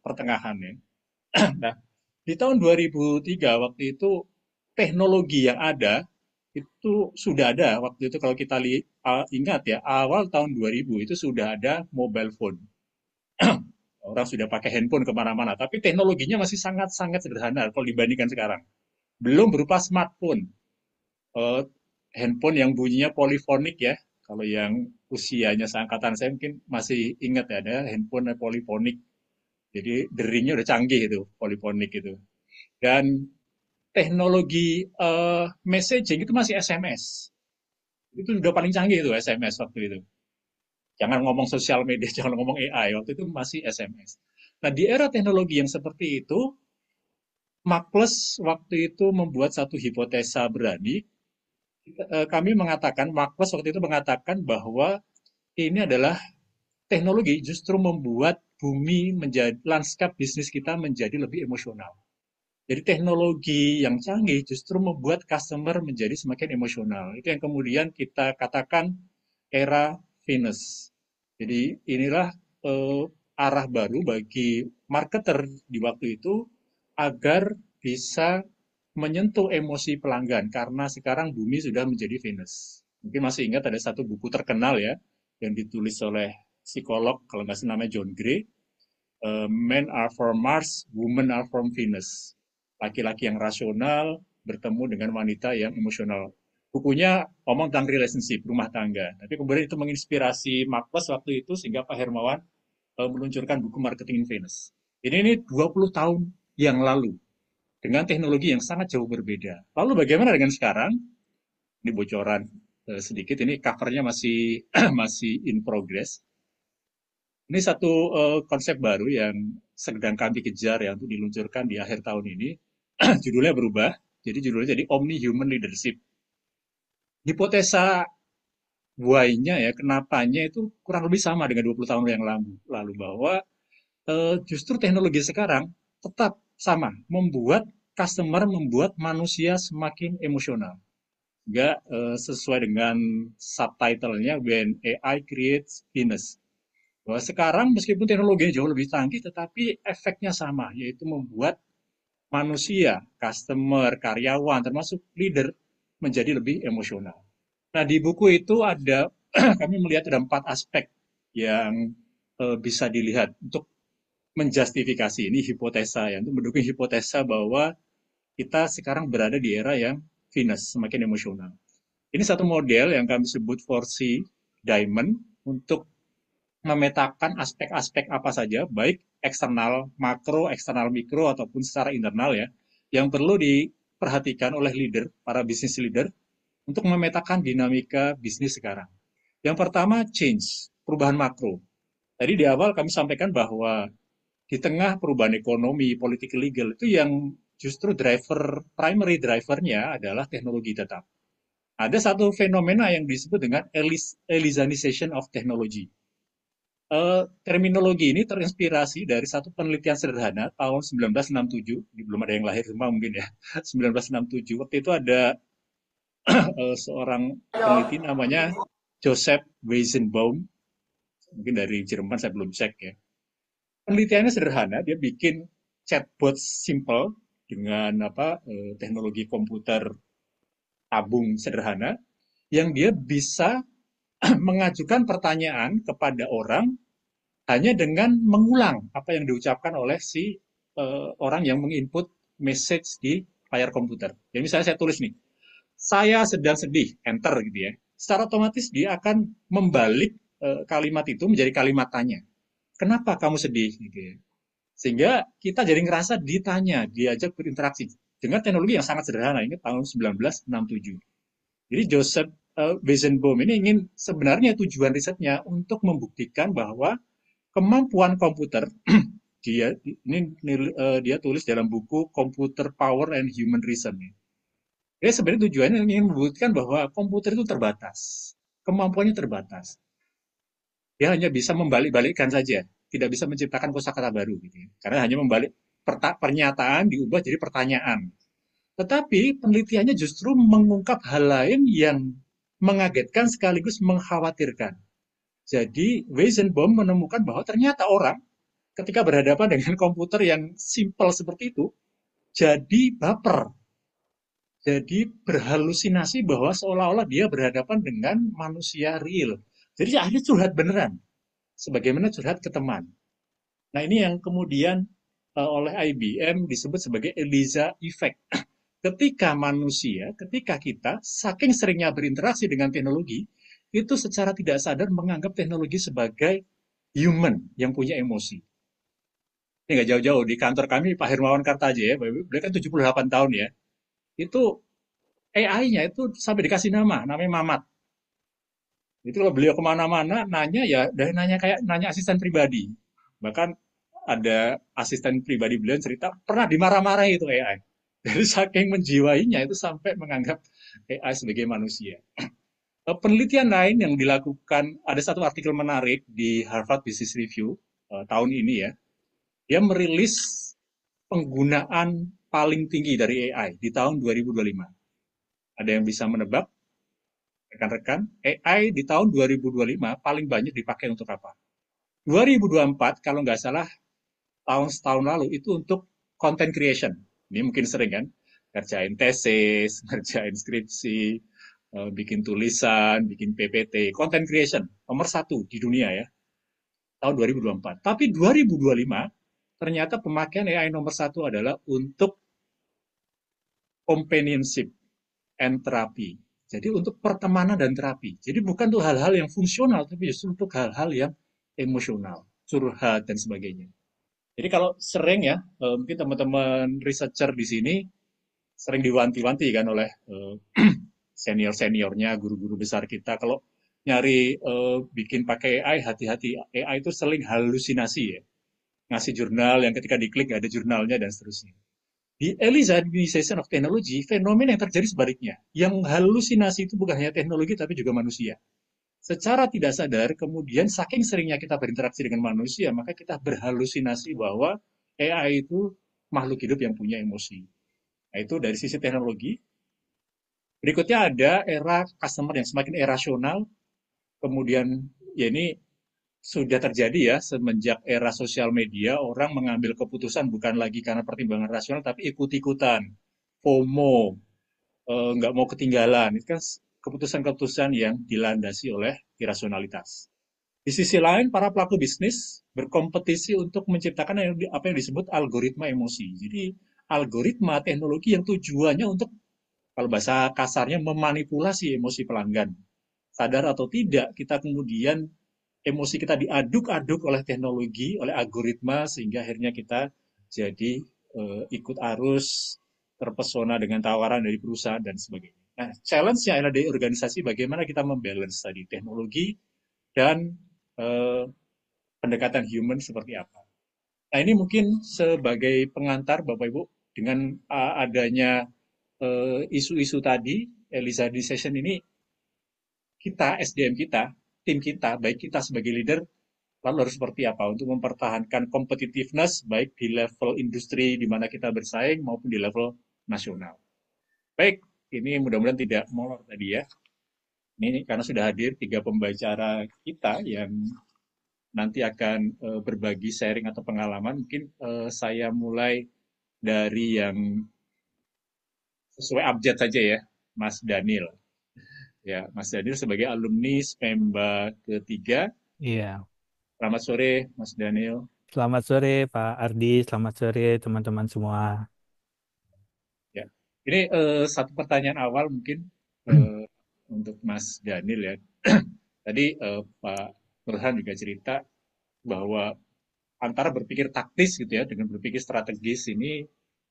pertengahan ya. Nah, di tahun 2003 waktu itu teknologi yang ada itu sudah ada. Waktu itu kalau kita ingat ya, awal tahun 2000 itu sudah ada mobile phone. Orang sudah pakai handphone kemana-mana, tapi teknologinya masih sangat-sangat sederhana kalau dibandingkan sekarang. Belum berupa smartphone. Handphone yang bunyinya polifonik ya. Kalau yang usianya seangkatan saya mungkin masih ingat ya, ada handphone polifonik. Jadi deringnya udah canggih itu, polifonik itu. Dan teknologi messaging itu masih SMS. Itu sudah paling canggih itu SMS waktu itu. Jangan ngomong sosial media, jangan ngomong AI, waktu itu masih SMS. Nah, di era teknologi yang seperti itu, Marcus waktu itu membuat satu hipotesa berani. Kami mengatakan, Marcus waktu itu mengatakan bahwa ini adalah teknologi justru membuat bumi menjadi, lanskap bisnis kita menjadi lebih emosional. Jadi teknologi yang canggih justru membuat customer menjadi semakin emosional. Itu yang kemudian kita katakan era Venus. Jadi inilah arah baru bagi marketer di waktu itu agar bisa menyentuh emosi pelanggan karena sekarang bumi sudah menjadi Venus. Mungkin masih ingat ada satu buku terkenal ya yang ditulis oleh psikolog kalau nggak salah namanya John Gray, Men are from Mars, Women are from Venus. Laki-laki yang rasional bertemu dengan wanita yang emosional. Bukunya ngomong tentang relationship, rumah tangga. Tapi kemudian itu menginspirasi Marcus waktu itu sehingga Pak Hermawan meluncurkan buku Marketing in Venus. Ini 20 tahun yang lalu dengan teknologi yang sangat jauh berbeda. Lalu bagaimana dengan sekarang? Ini bocoran sedikit, ini covernya masih masih in progress. Ini satu konsep baru yang sedang kami kejar ya untuk diluncurkan di akhir tahun ini. Judulnya berubah, jadi judulnya jadi Omni Human Leadership. Hipotesa why-nya ya, kenapanya itu kurang lebih sama dengan 20 tahun yang lalu bahwa justru teknologi sekarang tetap sama, membuat manusia semakin emosional. Juga sesuai dengan subtitlenya When AI Creates Venus. Bahwa sekarang meskipun teknologinya jauh lebih canggih, tetapi efeknya sama, yaitu membuat manusia, customer, karyawan, termasuk leader menjadi lebih emosional. Nah, di buku itu ada kami melihat ada 4 aspek yang bisa dilihat untuk menjustifikasi ini hipotesa ya, untuk mendukung hipotesa bahwa kita sekarang berada di era yang Venus, semakin emosional. Ini satu model yang kami sebut 4C Diamond untuk memetakan aspek-aspek apa saja, baik eksternal, makro, eksternal, mikro, ataupun secara internal ya, yang perlu diperhatikan oleh leader, para bisnis leader, untuk memetakan dinamika bisnis sekarang. Yang pertama, change, perubahan makro. Tadi di awal kami sampaikan bahwa di tengah perubahan ekonomi, politik legal, itu yang justru primary drivernya adalah teknologi tetap. Ada satu fenomena yang disebut dengan Elizanization of technology. Terminologi ini terinspirasi dari satu penelitian sederhana tahun 1967, belum ada yang lahir semua mungkin ya, 1967. Waktu itu ada seorang peneliti namanya Joseph Weizenbaum, mungkin dari Jerman, saya belum cek ya. Penelitiannya sederhana, dia bikin chatbot simple dengan teknologi komputer tabung sederhana, yang dia bisa mengajukan pertanyaan kepada orang hanya dengan mengulang apa yang diucapkan oleh si orang yang menginput message di layar komputer. Jadi misalnya saya tulis nih, saya sedang sedih, enter gitu ya. Secara otomatis dia akan membalik kalimat itu menjadi kalimat tanya. Kenapa kamu sedih? Gitu ya. Sehingga kita jadi ngerasa ditanya, diajak berinteraksi dengan teknologi yang sangat sederhana. Ini tahun 1967. Jadi Joseph Weizenbaum ini ingin sebenarnya tujuan risetnya untuk membuktikan bahwa kemampuan komputer dia tulis dalam buku Computer Power and Human Reason. Dia sebenarnya tujuannya ingin membuktikan bahwa komputer itu terbatas, kemampuannya terbatas. Dia hanya bisa membalik-balikkan saja, tidak bisa menciptakan kosakata baru gitu ya. Karena hanya membalik pernyataan diubah jadi pertanyaan. Tetapi penelitiannya justru mengungkap hal lain yang mengagetkan sekaligus mengkhawatirkan. Jadi Weizenbaum menemukan bahwa ternyata orang ketika berhadapan dengan komputer yang simpel seperti itu, jadi baper. Jadi berhalusinasi bahwa seolah-olah dia berhadapan dengan manusia real. Jadi akhirnya curhat beneran, sebagaimana curhat ke teman. Nah ini yang kemudian oleh IBM disebut sebagai Eliza Effect. Ketika kita saking seringnya berinteraksi dengan teknologi, itu secara tidak sadar menganggap teknologi sebagai human yang punya emosi. Ini nggak jauh-jauh, di kantor kami Pak Hermawan Kartaja ya, beliau kan 78 tahun ya, itu AI-nya itu sampai dikasih namanya Mamat. Itu kalau beliau kemana-mana nanya ya, dari nanya asisten pribadi. Bahkan ada asisten pribadi beliau cerita pernah dimarah-marahi itu AI. Dari saking menjiwainya itu sampai menganggap AI sebagai manusia. Penelitian lain yang dilakukan, ada satu artikel menarik di Harvard Business Review tahun ini ya. Dia merilis penggunaan paling tinggi dari AI di tahun 2025. Ada yang bisa menebak, rekan-rekan, AI di tahun 2025 paling banyak dipakai untuk apa? 2024 kalau nggak salah setahun lalu itu untuk content creation. Ini mungkin sering kan, ngerjain tesis, ngerjain skripsi, bikin tulisan, bikin PPT, content creation nomor 1 di dunia ya, tahun 2024. Tapi 2025 ternyata pemakaian AI nomor 1 adalah untuk companionship and therapy. Jadi untuk pertemanan dan terapi. Jadi bukan untuk hal-hal yang fungsional, tapi justru untuk hal-hal yang emosional, curhat dan sebagainya. Jadi kalau sering ya, mungkin teman-teman researcher di sini sering diwanti-wanti kan oleh senior-seniornya, guru-guru besar kita, kalau nyari bikin pakai AI, hati-hati, AI itu sering halusinasi ya. Ngasih jurnal yang ketika diklik nggak ada jurnalnya dan seterusnya. Di Elizabethan of Technology, fenomena yang terjadi sebaliknya. Yang halusinasi itu bukan hanya teknologi, tapi juga manusia. Secara tidak sadar, kemudian saking seringnya kita berinteraksi dengan manusia, maka kita berhalusinasi bahwa AI itu makhluk hidup yang punya emosi. Nah, itu dari sisi teknologi. Berikutnya ada era customer yang semakin irasional, kemudian ya ini sudah terjadi ya semenjak era sosial media, orang mengambil keputusan bukan lagi karena pertimbangan rasional, tapi ikut-ikutan, FOMO, nggak mau ketinggalan. Itu kan keputusan-keputusan yang dilandasi oleh irasionalitas. Di sisi lain, para pelaku bisnis berkompetisi untuk menciptakan apa yang disebut algoritma emosi. Jadi, algoritma teknologi yang tujuannya untuk, kalau bahasa kasarnya, memanipulasi emosi pelanggan. Sadar atau tidak, kita kemudian emosi kita diaduk-aduk oleh teknologi, oleh algoritma, sehingga akhirnya kita jadi ikut arus, terpesona dengan tawaran dari perusahaan dan sebagainya. Nah, challenge-nya adalah dari organisasi bagaimana kita membalance tadi teknologi dan pendekatan human seperti apa. Nah, ini mungkin sebagai pengantar Bapak Ibu dengan adanya isu-isu tadi, Elizadization ini, kita, SDM kita, tim kita, baik kita sebagai leader, lalu harus seperti apa untuk mempertahankan competitiveness baik di level industri di mana kita bersaing maupun di level nasional. Baik, ini mudah-mudahan tidak molor tadi ya. Ini karena sudah hadir 3 pembicara kita yang nanti akan berbagi sharing atau pengalaman. Mungkin saya mulai dari yang sesuai abjad saja ya, Mas Daniel. Ya, Mas Daniel sebagai alumni SPEMBA ketiga. Iya. Selamat sore, Mas Daniel. Selamat sore Pak Ardi, selamat sore teman-teman semua. Ya, ini satu pertanyaan awal mungkin untuk Mas Daniel ya. Tadi Pak Burhan juga cerita bahwa antara berpikir taktis gitu ya dengan berpikir strategis ini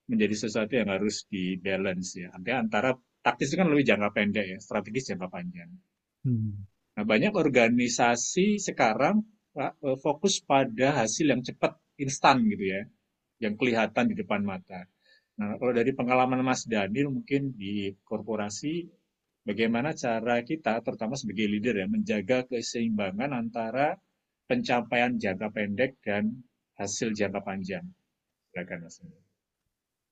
menjadi sesuatu yang harus di-balance ya. Artinya antara taktis itu kan lebih jangka pendek ya, strategis jangka panjang. Nah, banyak organisasi sekarang fokus pada hasil yang cepat, instan gitu ya, yang kelihatan di depan mata. Nah, kalau dari pengalaman Mas Daniel mungkin di korporasi, bagaimana cara kita, terutama sebagai leader ya, menjaga keseimbangan antara pencapaian jangka pendek dan hasil jangka panjang. Silakan Mas.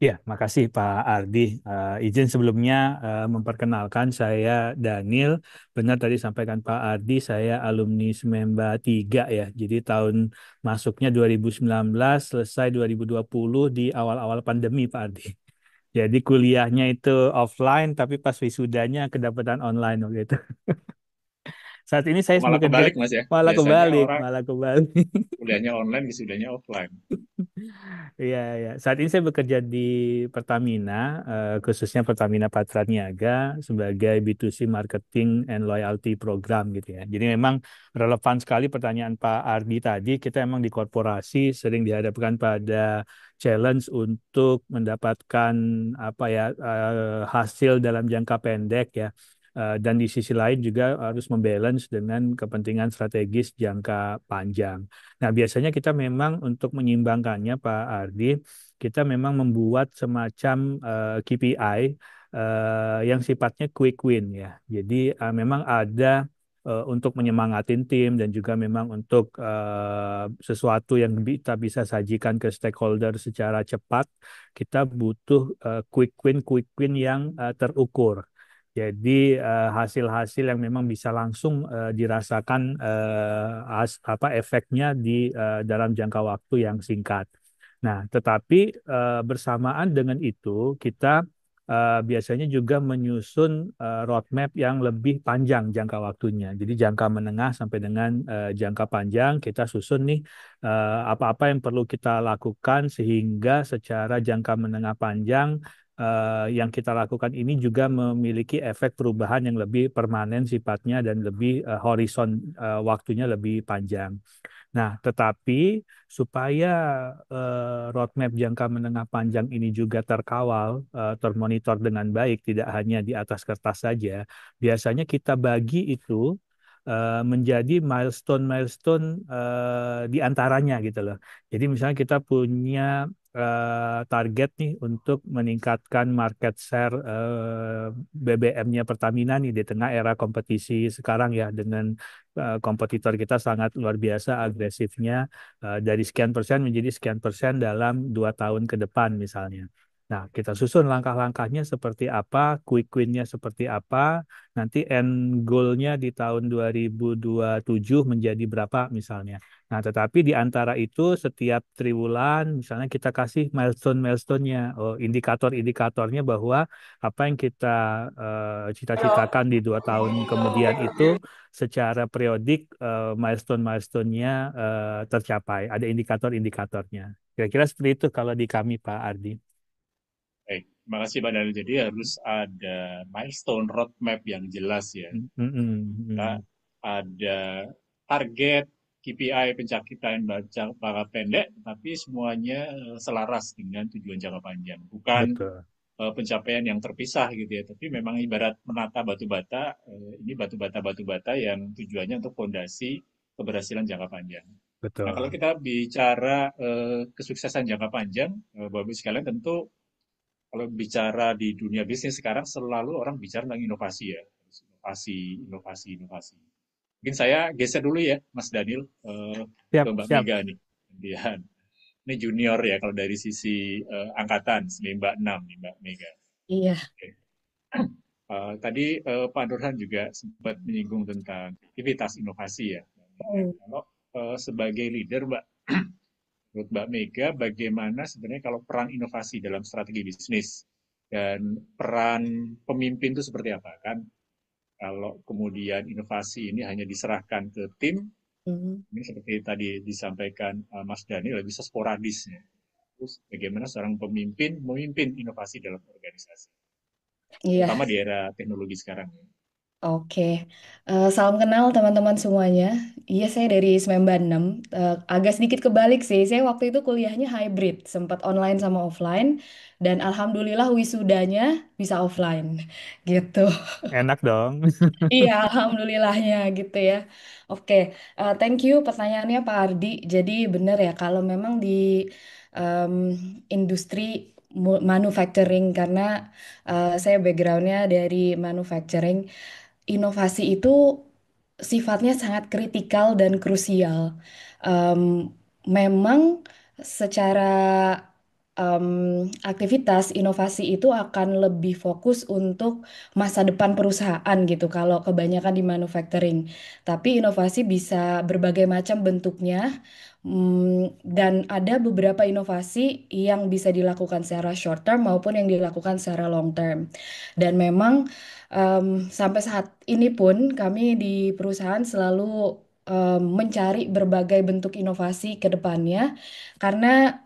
Ya, makasih Pak Ardi. Izin sebelumnya memperkenalkan saya Daniel. Benar tadi sampaikan Pak Ardi, saya alumni SMEMBA 3 ya. Jadi tahun masuknya 2019, selesai 2020 di awal-awal pandemi Pak Ardi. Jadi kuliahnya itu offline, tapi pas wisudanya kedapatan online gitu. Saat ini saya Malah bekerja, kebalik Mas ya. malah Biasanya kebalik, orang malah kebalik. kuliahnya online, wisudanya offline. Iya, iya. Saat ini saya bekerja di Pertamina, khususnya Pertamina Patraniaga sebagai B2C Marketing and Loyalty Program gitu ya. Jadi memang relevan sekali pertanyaan Pak Ardi tadi. Kita emang di korporasi sering dihadapkan pada challenge untuk mendapatkan apa ya hasil dalam jangka pendek ya. Dan di sisi lain juga harus membalance dengan kepentingan strategis jangka panjang. Nah, biasanya kita memang untuk menyimbangkannya, Pak Ardi, kita memang membuat semacam KPI yang sifatnya quick win ya. Jadi memang ada untuk menyemangatin tim dan juga memang untuk sesuatu yang kita bisa sajikan ke stakeholder secara cepat, kita butuh quick win yang terukur. Jadi hasil-hasil yang memang bisa langsung dirasakan apa efeknya di dalam jangka waktu yang singkat. Nah, tetapi bersamaan dengan itu kita biasanya juga menyusun roadmap yang lebih panjang jangka waktunya. Jadi jangka menengah sampai dengan jangka panjang kita susun nih apa-apa yang perlu kita lakukan sehingga secara jangka menengah panjang yang kita lakukan ini juga memiliki efek perubahan yang lebih permanen sifatnya dan lebih horizon waktunya lebih panjang. Nah, tetapi supaya roadmap jangka menengah panjang ini juga terkawal, termonitor dengan baik, tidak hanya di atas kertas saja, biasanya kita bagi itu menjadi milestone-milestone di antaranya gitu loh. Jadi misalnya kita punya target nih untuk meningkatkan market share BBM-nya Pertamina nih di tengah era kompetisi sekarang ya dengan kompetitor kita sangat luar biasa agresifnya dari sekian persen menjadi sekian persen dalam 2 tahun ke depan misalnya. Nah, kita susun langkah-langkahnya seperti apa, quick win-nya seperti apa, nanti end goal-nya di tahun 2027 menjadi berapa misalnya. Nah, tetapi di antara itu setiap triwulan misalnya kita kasih milestone-milestone-nya, oh, indikator-indikatornya bahwa apa yang kita cita-citakan di 2 tahun kemudian itu secara periodik milestone-milestone-nya tercapai. Ada indikator-indikatornya. Kira-kira seperti itu kalau di kami, Pak Ardi. Baik, terima kasih Pak Daniel. Jadi harus ada milestone roadmap yang jelas ya. Mm, mm, Kita mm. ada target KPI pencapaian jangka pendek, tapi semuanya selaras dengan tujuan jangka panjang. Bukan Betul, pencapaian yang terpisah gitu ya, tapi memang ibarat menata batu bata, ini batu bata yang tujuannya untuk fondasi keberhasilan jangka panjang. Nah, kalau betul. kita bicara kesuksesan jangka panjang, Bapak Ibu sekalian tentu kalau bicara di dunia bisnis sekarang selalu orang bicara tentang inovasi ya. Inovasi, inovasi, inovasi. Mungkin saya geser dulu ya, Mas Daniel, ke Siap, Mbak siap. Mega nih. Kemudian, ini junior ya kalau dari sisi angkatan, Mbak 6 nih Mbak Mega. Iya. Oke. Tadi Pak Nurhan juga sempat menyinggung tentang aktivitas inovasi ya. Hmm. Kalau sebagai leader, Mbak, menurut Mbak Mega, bagaimana sebenarnya kalau peran inovasi dalam strategi bisnis dan peran pemimpin itu seperti apa? Kan kalau kemudian inovasi ini hanya diserahkan ke tim, Mhm. ini seperti tadi disampaikan Mas Daniel, bisa sporadis ya. Terus bagaimana seorang pemimpin memimpin inovasi dalam organisasi, Iya, terutama di era teknologi sekarang. oke. Salam kenal teman-teman semuanya. Iya, saya dari 96. Agak sedikit kebalik sih. Saya waktu itu kuliahnya hybrid, sempat online sama offline. Dan alhamdulillah wisudanya bisa offline. Gitu. Enak dong. Iya, alhamdulillahnya gitu ya. Oke, thank you pertanyaannya Pak Ardi. Jadi benar ya kalau memang di em, industri manufacturing karena saya backgroundnya dari manufacturing, inovasi itu sifatnya sangat kritikal dan krusial. Em, Memang secara aktivitas inovasi itu akan lebih fokus untuk masa depan perusahaan gitu kalau kebanyakan di manufacturing. Tapi inovasi bisa berbagai macam bentuknya. Dan ada beberapa inovasi yang bisa dilakukan secara short term maupun yang dilakukan secara long term. Dan memang sampai saat ini pun kami di perusahaan selalu mencari berbagai bentuk inovasi ke depannya karena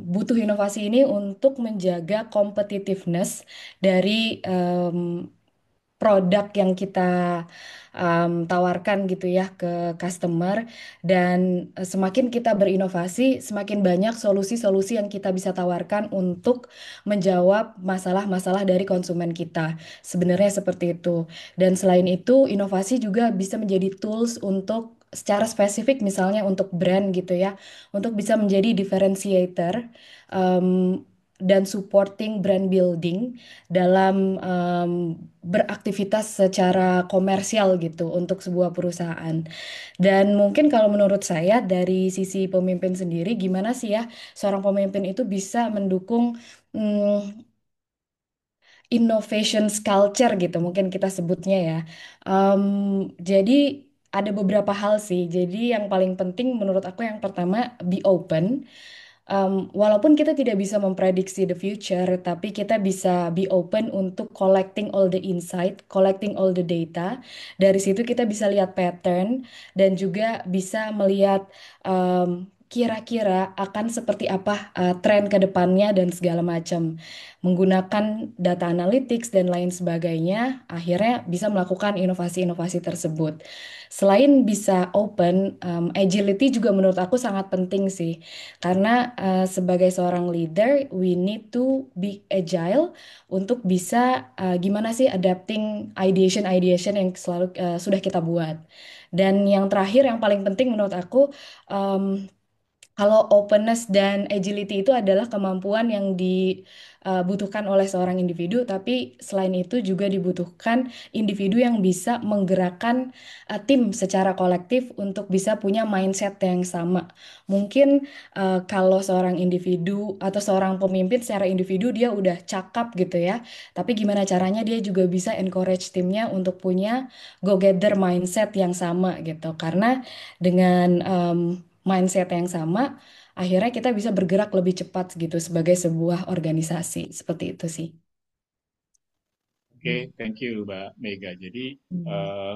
butuh inovasi ini untuk menjaga competitiveness dari produk yang kita tawarkan gitu ya ke customer dan semakin kita berinovasi semakin banyak solusi-solusi yang kita bisa tawarkan untuk menjawab masalah-masalah dari konsumen kita. Sebenarnya seperti itu. Dan selain itu inovasi juga bisa menjadi tools untuk secara spesifik misalnya untuk brand gitu ya, untuk bisa menjadi differentiator dan supporting brand building dalam beraktivitas secara komersial gitu untuk sebuah perusahaan. Dan mungkin kalau menurut saya dari sisi pemimpin sendiri, gimana sih ya seorang pemimpin itu bisa mendukung mm, innovation culture gitu, mungkin kita sebutnya ya. Jadi ada beberapa hal sih. Jadi yang paling penting menurut aku yang pertama be open. Walaupun kita tidak bisa memprediksi the future, tapi kita bisa be open untuk collecting all the insight, collecting all the data. Dari situ kita bisa lihat pattern dan juga bisa melihat kira-kira akan seperti apa tren ke depannya dan segala macam. Menggunakan data analytics dan lain sebagainya, akhirnya bisa melakukan inovasi-inovasi tersebut. Selain bisa open, agility juga menurut aku sangat penting sih. Karena sebagai seorang leader, we need to be agile untuk bisa gimana sih adapting ideation-ideation yang selalu sudah kita buat. Dan yang terakhir, yang paling penting menurut aku, Kalau openness dan agility itu adalah kemampuan yang dibutuhkan oleh seorang individu, tapi selain itu juga dibutuhkan individu yang bisa menggerakkan tim secara kolektif untuk bisa punya mindset yang sama. Mungkin kalau seorang individu atau seorang pemimpin secara individu dia udah cakap gitu ya, tapi gimana caranya dia juga bisa encourage timnya untuk punya go-getter mindset yang sama gitu. Karena dengan mindset yang sama, akhirnya kita bisa bergerak lebih cepat gitu sebagai sebuah organisasi. Seperti itu sih. Oke, thank you Mbak Mega. Jadi eh,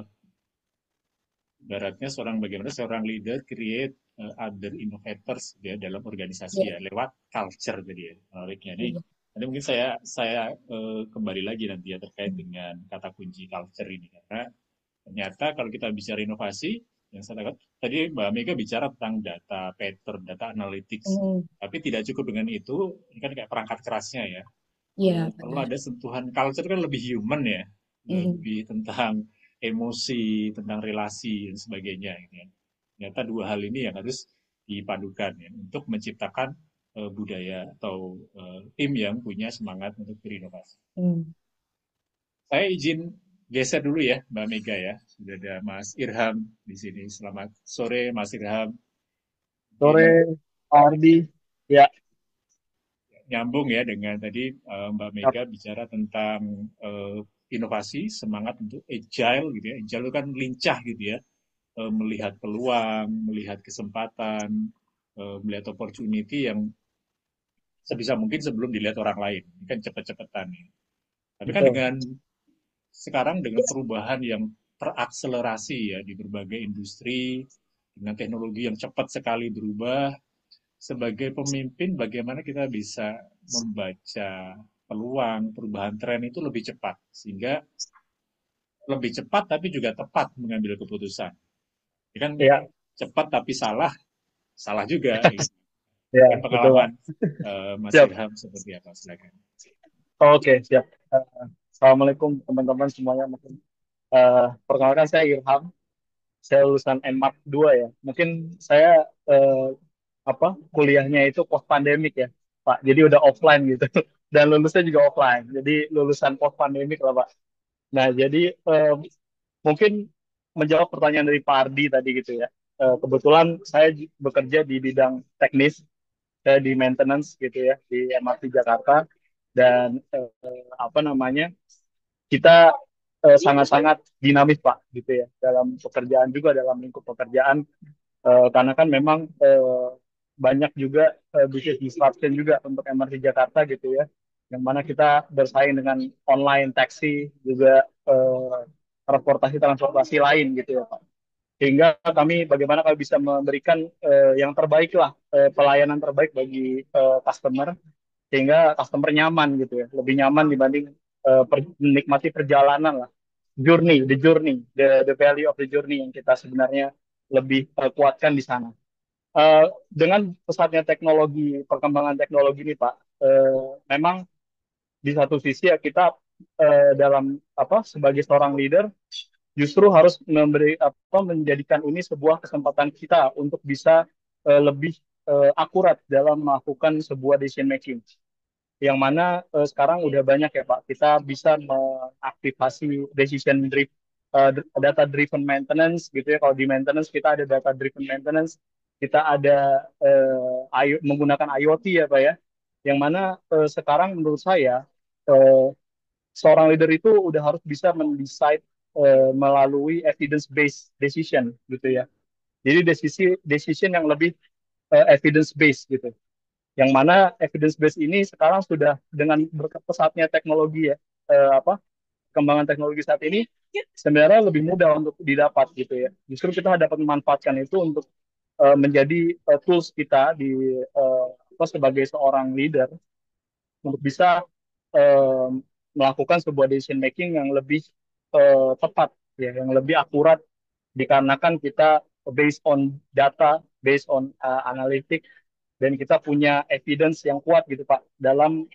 ibaratnya bagaimana seorang leader create other innovators ya dalam organisasi Iya, ya lewat culture tadi ya menariknya ini. iya. Nanti mungkin saya kembali lagi nanti ya terkait dengan kata kunci culture ini karena ternyata kalau kita bicara inovasi yang saya katakan tadi Mbak Mega bicara tentang data pattern, data analytics, Hmm, tapi tidak cukup dengan itu. Ini kan kayak perangkat kerasnya ya. iya, Perlu benar. ada sentuhan culture kan lebih human ya, Mhm. lebih tentang emosi, tentang relasi dan sebagainya gitu ya. Ternyata dua hal ini yang harus dipadukan ya untuk menciptakan budaya atau tim yang punya semangat untuk berinovasi. Hmm. Saya izin geser dulu ya Mbak Mega ya. Sudah ada Mas Irham di sini. Selamat sore Mas Irham. Mungkin Sore, Pak Ardi. Ya, nyambung ya dengan tadi Mbak siap. Mega bicara tentang inovasi, semangat untuk agile gitu ya. Agile itu kan lincah gitu ya, melihat peluang, melihat kesempatan, melihat opportunity yang sebisa mungkin sebelum dilihat orang lain. Ini kan cepet-cepetan ya. Tapi kan Betul. dengan sekarang dengan perubahan yang terakselerasi ya di berbagai industri, dengan teknologi yang cepat sekali berubah, sebagai pemimpin bagaimana kita bisa membaca peluang perubahan tren itu lebih cepat sehingga lebih cepat tapi juga tepat mengambil keputusan. Ya kan Ya, cepat tapi salah, salah juga. ya, Mungkin betul, Pak. pengalaman Mas Siap. Irham seperti apa? Silakan. Oke, siap. Assalamualaikum teman-teman semuanya. Mungkin perkenalkan saya Ilham. Saya lulusan NMAP 2 ya. Mungkin saya kuliahnya itu post pandemik ya, Pak. Jadi udah offline gitu. Dan lulusnya juga offline. Jadi lulusan post pandemik lah, Pak. Nah, jadi mungkin menjawab pertanyaan dari Pak Ardi tadi gitu ya. Kebetulan saya bekerja di bidang teknis, saya di maintenance gitu ya di MRT Jakarta dan apa namanya kita sangat-sangat dinamis Pak gitu ya dalam pekerjaan juga dalam lingkup pekerjaan. Karena kan memang banyak juga business disruption juga untuk MRT Jakarta gitu ya, yang mana kita bersaing dengan online taksi juga transportasi lain gitu ya Pak. Sehingga bagaimana kami bisa memberikan yang terbaik lah, pelayanan terbaik bagi customer, sehingga customer nyaman gitu ya, lebih nyaman dibanding menikmati perjalanan lah, the value of the journey yang kita sebenarnya lebih kuatkan di sana. Dengan pesatnya teknologi, perkembangan teknologi ini, Pak, memang di satu sisi ya kita dalam sebagai seorang leader justru harus menjadikan ini sebuah kesempatan kita untuk bisa lebih akurat dalam melakukan sebuah decision making. Yang mana sekarang udah banyak ya Pak, kita bisa mengaktifasi data driven maintenance gitu ya. Kalau di maintenance kita ada data driven maintenance, kita ada menggunakan IoT ya Pak ya. Yang mana sekarang menurut saya eh, seorang leader itu udah harus bisa mendesain melalui evidence based decision gitu ya. Jadi decision yang lebih evidence based gitu. Yang mana evidence based ini sekarang sudah dengan berkat pesatnya teknologi ya, kembangan teknologi saat ini sebenarnya lebih mudah untuk didapat gitu ya. Justru kita dapat memanfaatkan itu untuk menjadi tools kita sebagai seorang leader untuk bisa eh, melakukan sebuah decision making yang lebih tepat ya, yang lebih akurat dikarenakan kita based on data, based on analytics, dan kita punya evidence yang kuat gitu Pak dalam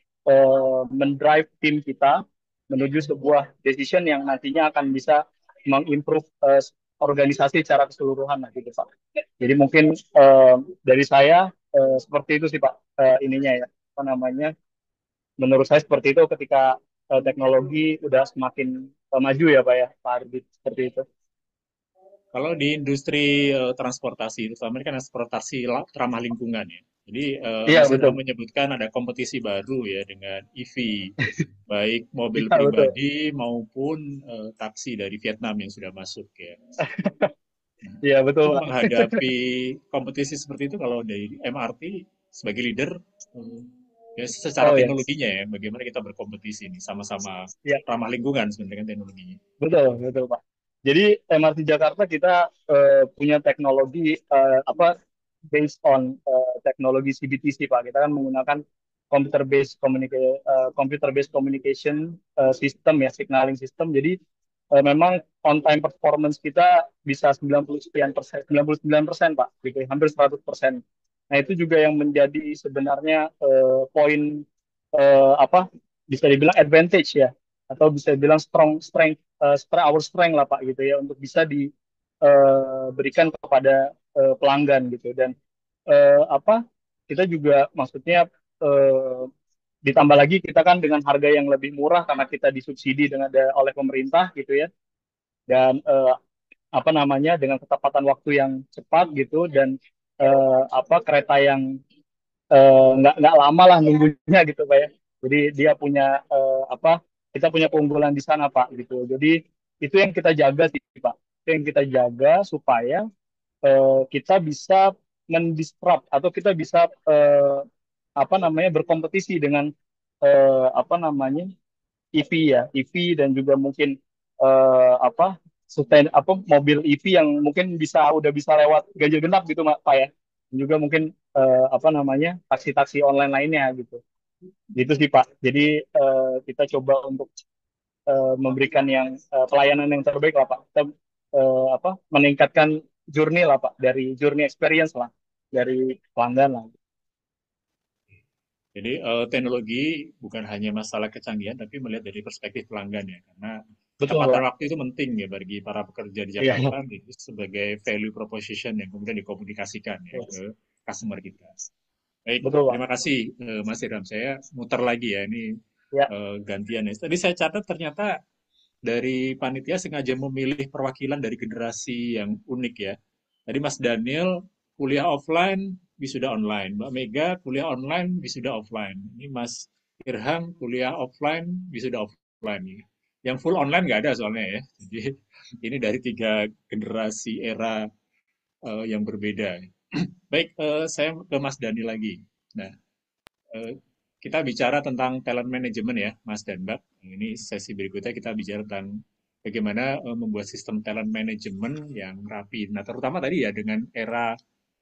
mendrive tim kita menuju sebuah decision yang nantinya akan bisa mengimprove organisasi secara keseluruhan lah gitu Pak. Jadi mungkin dari saya seperti itu sih Pak, ininya ya apa namanya, menurut saya seperti itu ketika teknologi udah semakin maju ya Pak ya Pak Ardi, seperti itu. Kalau di industri transportasi, terutama ini kan transportasi ramah lingkungan ya. Jadi Iya Mas betul. Ilham menyebutkan ada kompetisi baru ya dengan EV, baik mobil Iya betul. pribadi maupun taksi dari Vietnam yang sudah masuk ya. Nah, Iya betul itu Pak. menghadapi kompetisi seperti itu kalau dari MRT sebagai leader, eh, ya secara Oh ya. teknologinya ya, bagaimana kita berkompetisi nih sama-sama Iya. ramah lingkungan sebenarnya kan teknologinya. Betul, betul Pak. Jadi MRT Jakarta kita punya teknologi apa based on teknologi CBTC Pak. Kita kan menggunakan computer based communication system ya, signaling system. Jadi memang on time performance kita bisa 90 sekian persen, 99% Pak, gitu, ya, hampir 100%. Nah, itu juga yang menjadi sebenarnya poin apa bisa dibilang advantage ya, atau bisa dibilang strength, our strength lah Pak gitu ya, untuk bisa diberikan kepada pelanggan gitu. Dan apa kita juga maksudnya eh, ditambah lagi kita kan dengan harga yang lebih murah karena kita disubsidi oleh pemerintah gitu ya, dan apa namanya dengan ketepatan waktu yang cepat gitu, dan apa kereta yang nggak lama lah nunggunya gitu Pak ya. Jadi dia punya apa, kita punya keunggulan di sana Pak gitu. Jadi itu yang kita jaga sih Pak. Itu yang kita jaga supaya kita bisa mendisrupt atau kita bisa apa namanya berkompetisi dengan apa namanya EV ya, EV, dan juga mungkin apa apa mobil EV yang mungkin udah bisa lewat ganjil genap gitu Pak ya. Dan juga mungkin apa namanya taksi-taksi online lainnya gitu. Gitu sih Pak. Jadi kita coba untuk memberikan yang pelayanan yang terbaik lah Pak. Kita apa meningkatkan journey lah Pak, dari journey experience lah dari pelanggan lah. Jadi teknologi bukan hanya masalah kecanggihan, tapi melihat dari perspektif pelanggan ya. Karena Betul kecepatan Pak. waktu itu penting ya bagi para pekerja di Iya. Jakarta itu sebagai value proposition yang kemudian dikomunikasikan ya ke customer kita. Baik, Betul Pak. terima kasih Mas Iram. Saya muter lagi ya, ini Ya. gantian ya. Tadi saya catat ternyata dari panitia sengaja memilih perwakilan dari generasi yang unik ya. Tadi Mas Daniel kuliah offline, wisuda online. Mbak Mega kuliah online, wisuda offline. Ini Mas Irham kuliah offline, wisuda offline. Yang full online nggak ada soalnya ya. Jadi ini dari tiga generasi era yang berbeda. Baik, saya ke Mas Dani lagi. Nah, kita bicara tentang talent management ya, Mas dan Mbak. Ini sesi berikutnya kita bicara tentang bagaimana membuat sistem talent management yang rapi. Nah, terutama tadi ya dengan era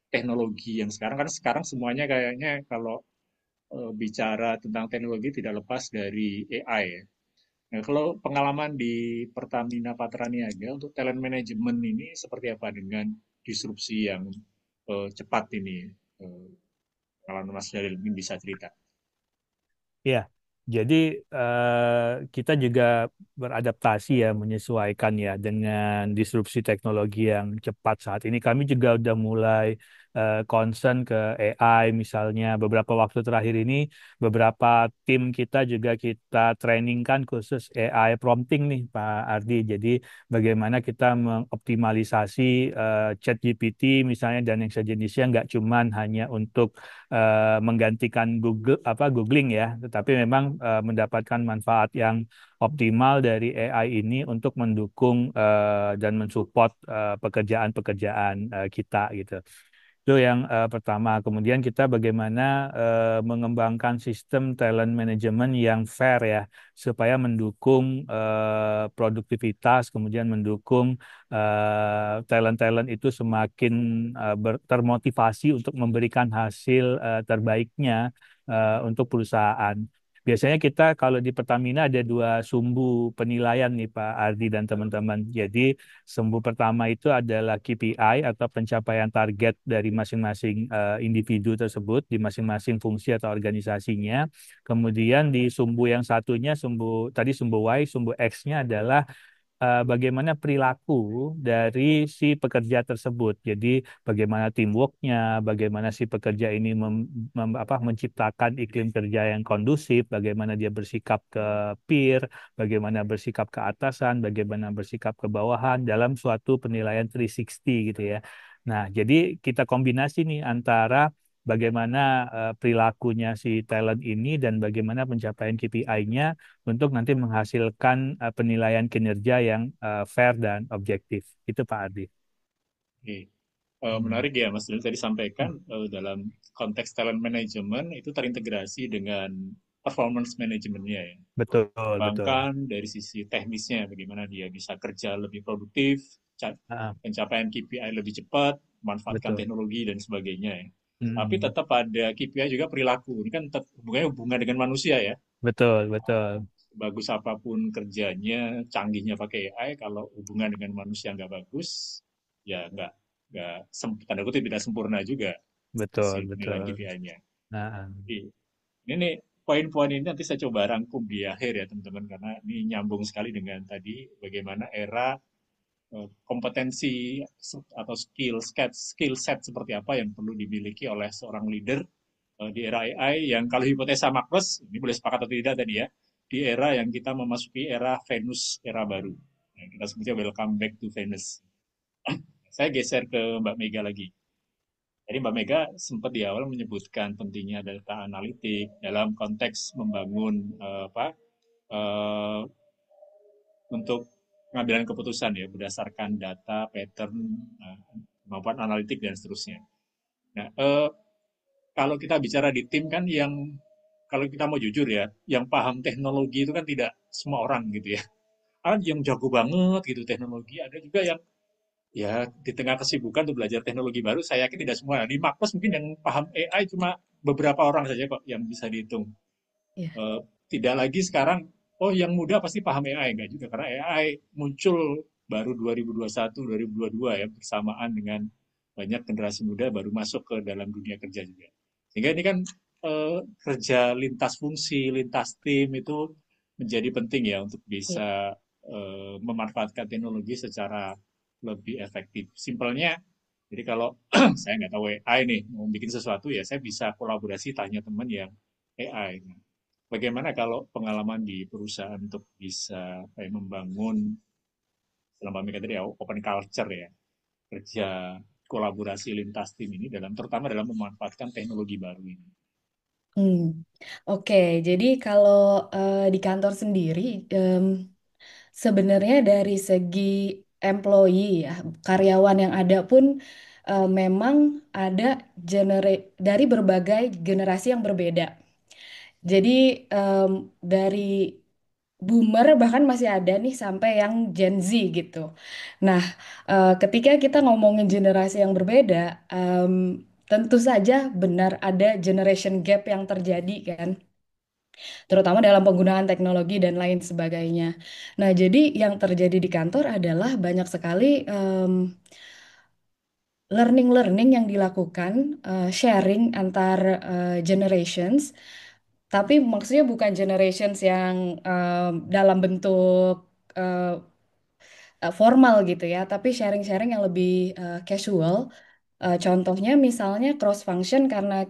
teknologi yang sekarang semuanya kayaknya kalau bicara tentang teknologi tidak lepas dari AI ya. Nah, kalau pengalaman di Pertamina Patraniaga untuk talent management ini seperti apa dengan disrupsi yang cepat ini? Kalau Mas Jalil mungkin bisa cerita. Ya, jadi kita juga beradaptasi ya, menyesuaikan ya dengan disrupsi teknologi yang cepat saat ini. Kami juga udah mulai concern ke AI misalnya. Beberapa waktu terakhir ini, beberapa tim kita juga kita trainingkan khusus AI prompting nih, Pak Ardi. Jadi bagaimana kita mengoptimalisasi ChatGPT misalnya dan yang sejenisnya, nggak cuman hanya untuk menggantikan Googling ya, tetapi memang mendapatkan manfaat yang optimal dari AI ini untuk mendukung dan mensupport pekerjaan-pekerjaan kita gitu. Itu yang pertama. Kemudian kita bagaimana mengembangkan sistem talent management yang fair ya, supaya mendukung produktivitas, kemudian mendukung talent-talent itu semakin termotivasi untuk memberikan hasil terbaiknya untuk perusahaan. Biasanya kita kalau di Pertamina ada dua sumbu penilaian nih Pak Ardi dan teman-teman. Jadi sumbu pertama itu adalah KPI atau pencapaian target dari masing-masing individu tersebut di masing-masing fungsi atau organisasinya. Kemudian di sumbu yang satunya, sumbu Y, sumbu X-nya adalah bagaimana perilaku dari si pekerja tersebut. Jadi bagaimana teamworknya, bagaimana si pekerja ini menciptakan iklim kerja yang kondusif, bagaimana dia bersikap ke peer, bagaimana bersikap ke atasan, bagaimana bersikap ke bawahan dalam suatu penilaian 360 gitu ya. Nah, jadi kita kombinasi nih antara bagaimana perilakunya si talent ini dan bagaimana pencapaian KPI-nya untuk nanti menghasilkan penilaian kinerja yang fair dan objektif. Itu Pak Ardi. Oke. Hmm. Menarik ya Mas Daniel tadi sampaikan Hmm. dalam konteks talent management itu terintegrasi dengan performance manajemennya ya. Betul, betul. Kembangkan dari sisi teknisnya bagaimana dia bisa kerja lebih produktif, Ah, pencapaian KPI lebih cepat, memanfaatkan betul. teknologi dan sebagainya ya. Tapi Hmm. tetap ada KPI juga perilaku. Ini kan tetap hubungan dengan manusia ya. Betul, betul. Bagus apapun kerjanya, canggihnya pakai AI, kalau hubungan dengan manusia nggak bagus, ya nggak tanda kutip tidak sempurna juga Betul, hasil penilaian betul. KPI-nya. Nah, Ini nih poin-poin ini nanti saya coba rangkum di akhir ya teman-teman karena ini nyambung sekali dengan tadi bagaimana era kompetensi atau skill set seperti apa yang perlu dimiliki oleh seorang leader di era AI yang kalau hipotesa Marcus ini boleh sepakat atau tidak tadi ya di era yang kita memasuki era Venus era baru. Nah, kita sebutnya welcome back to Venus. Saya geser ke Mbak Mega lagi. Jadi Mbak Mega sempat di awal menyebutkan pentingnya data analitik dalam konteks membangun uh, untuk pengambilan keputusan ya berdasarkan data, pattern, kemampuan analitik dan seterusnya. Nah, kalau kita bicara di tim kan yang kalau kita mau jujur ya, yang paham teknologi itu kan tidak semua orang gitu ya. Ada yang jago banget gitu teknologi, ada juga yang ya di tengah kesibukan untuk belajar teknologi baru, saya yakin tidak semua. Di Makpus mungkin yang paham AI cuma beberapa orang saja kok yang bisa dihitung. Ya. Eh, Tidak lagi sekarang, oh yang muda pasti paham AI. Enggak juga, karena AI muncul baru 2021, 2022 ya, bersamaan dengan banyak generasi muda baru masuk ke dalam dunia kerja juga. Sehingga ini kan kerja lintas fungsi, lintas tim itu menjadi penting ya untuk Iya. bisa memanfaatkan teknologi secara lebih efektif. Simpelnya, jadi kalau saya nggak tahu AI nih, mau bikin sesuatu ya saya bisa kolaborasi tanya teman yang AI. Bagaimana kalau pengalaman di perusahaan untuk bisa kayak membangun, selama mereka tadi ya, open culture ya, kerja kolaborasi lintas tim ini dalam terutama dalam memanfaatkan teknologi baru ini. Hmm. Oke, jadi kalau di kantor sendiri, sebenarnya dari segi employee ya, karyawan yang ada pun memang ada dari berbagai generasi yang berbeda. Jadi dari boomer bahkan masih ada nih sampai yang Gen Z gitu. Nah, ketika kita ngomongin generasi yang berbeda, tentu saja benar ada generation gap yang terjadi kan, terutama dalam penggunaan teknologi dan lain sebagainya. Nah, jadi yang terjadi di kantor adalah banyak sekali learning-learning yang dilakukan, sharing antar generations, tapi maksudnya bukan generations yang dalam bentuk eh, formal gitu ya, tapi sharing-sharing yang lebih casual. Contohnya misalnya cross function karena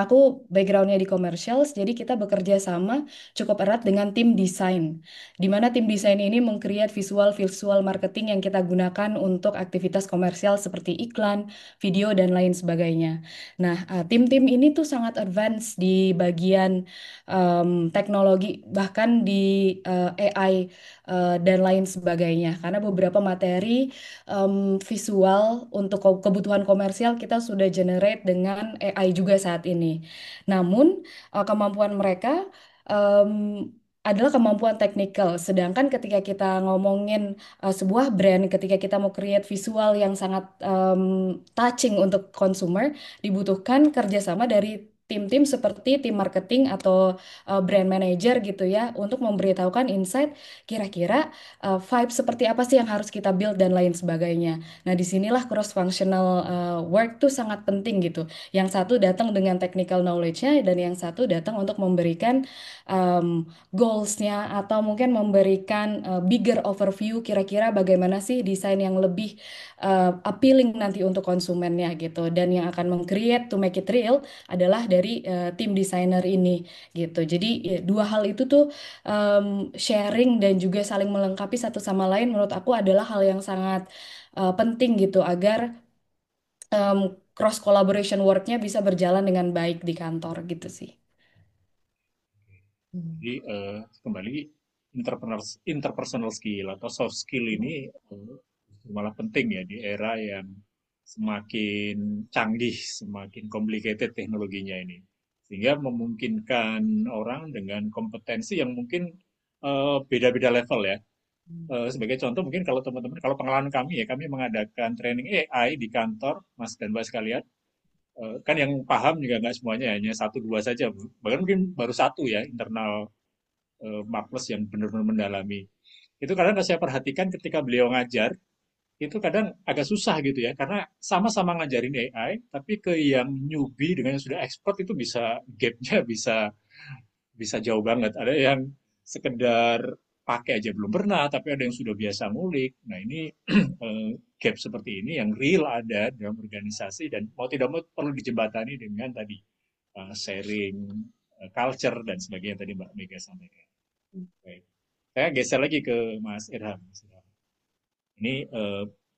aku backgroundnya di commercials, jadi kita bekerja sama cukup erat dengan tim desain, di mana tim desain ini meng-create visual marketing yang kita gunakan untuk aktivitas komersial seperti iklan, video dan lain sebagainya. Nah, tim-tim ini tuh sangat advance di bagian teknologi, bahkan di AI dan lain sebagainya, karena beberapa materi visual untuk kebutuhan komersial kita sudah generate dengan AI juga saat ini. Namun kemampuan mereka adalah kemampuan teknikal. Sedangkan ketika kita ngomongin sebuah brand, ketika kita mau create visual yang sangat touching untuk consumer, dibutuhkan kerjasama dari tim-tim seperti tim marketing atau brand manager gitu ya untuk memberitahukan insight kira-kira vibe seperti apa sih yang harus kita build dan lain sebagainya. Nah, disinilah cross functional work tuh sangat penting gitu. Yang satu datang dengan technical knowledge-nya dan yang satu datang untuk memberikan goals-nya atau mungkin memberikan bigger overview kira-kira bagaimana sih desain yang lebih appealing nanti untuk konsumennya gitu. Dan yang akan meng-create to make it real adalah dari tim desainer ini gitu. Jadi dua hal itu tuh sharing dan juga saling melengkapi satu sama lain menurut aku adalah hal yang sangat penting gitu agar cross collaboration work-nya bisa berjalan dengan baik di kantor gitu sih. Hmm. Jadi kembali interpersonal skill atau soft skill ini malah penting ya di era yang semakin canggih, semakin complicated teknologinya ini. Sehingga memungkinkan orang dengan kompetensi yang mungkin beda-beda level ya. Sebagai contoh mungkin kalau teman-teman, kalau pengalaman kami ya, kami mengadakan training AI di kantor, Mas dan Mbak sekalian. Kan yang paham juga nggak semuanya, hanya satu dua saja. Bahkan mungkin baru satu ya, internal Marplus yang benar-benar mendalami. Itu kadang saya perhatikan ketika beliau ngajar, itu kadang agak susah gitu ya, karena sama-sama ngajarin AI, tapi ke yang newbie dengan yang sudah expert itu bisa gapnya bisa bisa jauh banget. Ada yang sekedar pakai aja belum pernah, tapi ada yang sudah biasa ngulik. Nah ini gap seperti ini yang real ada dalam organisasi dan mau tidak mau perlu dijembatani dengan tadi sharing culture dan sebagainya tadi Mbak Mega sampaikan. Baik. Saya geser lagi ke Mas Irham. Ini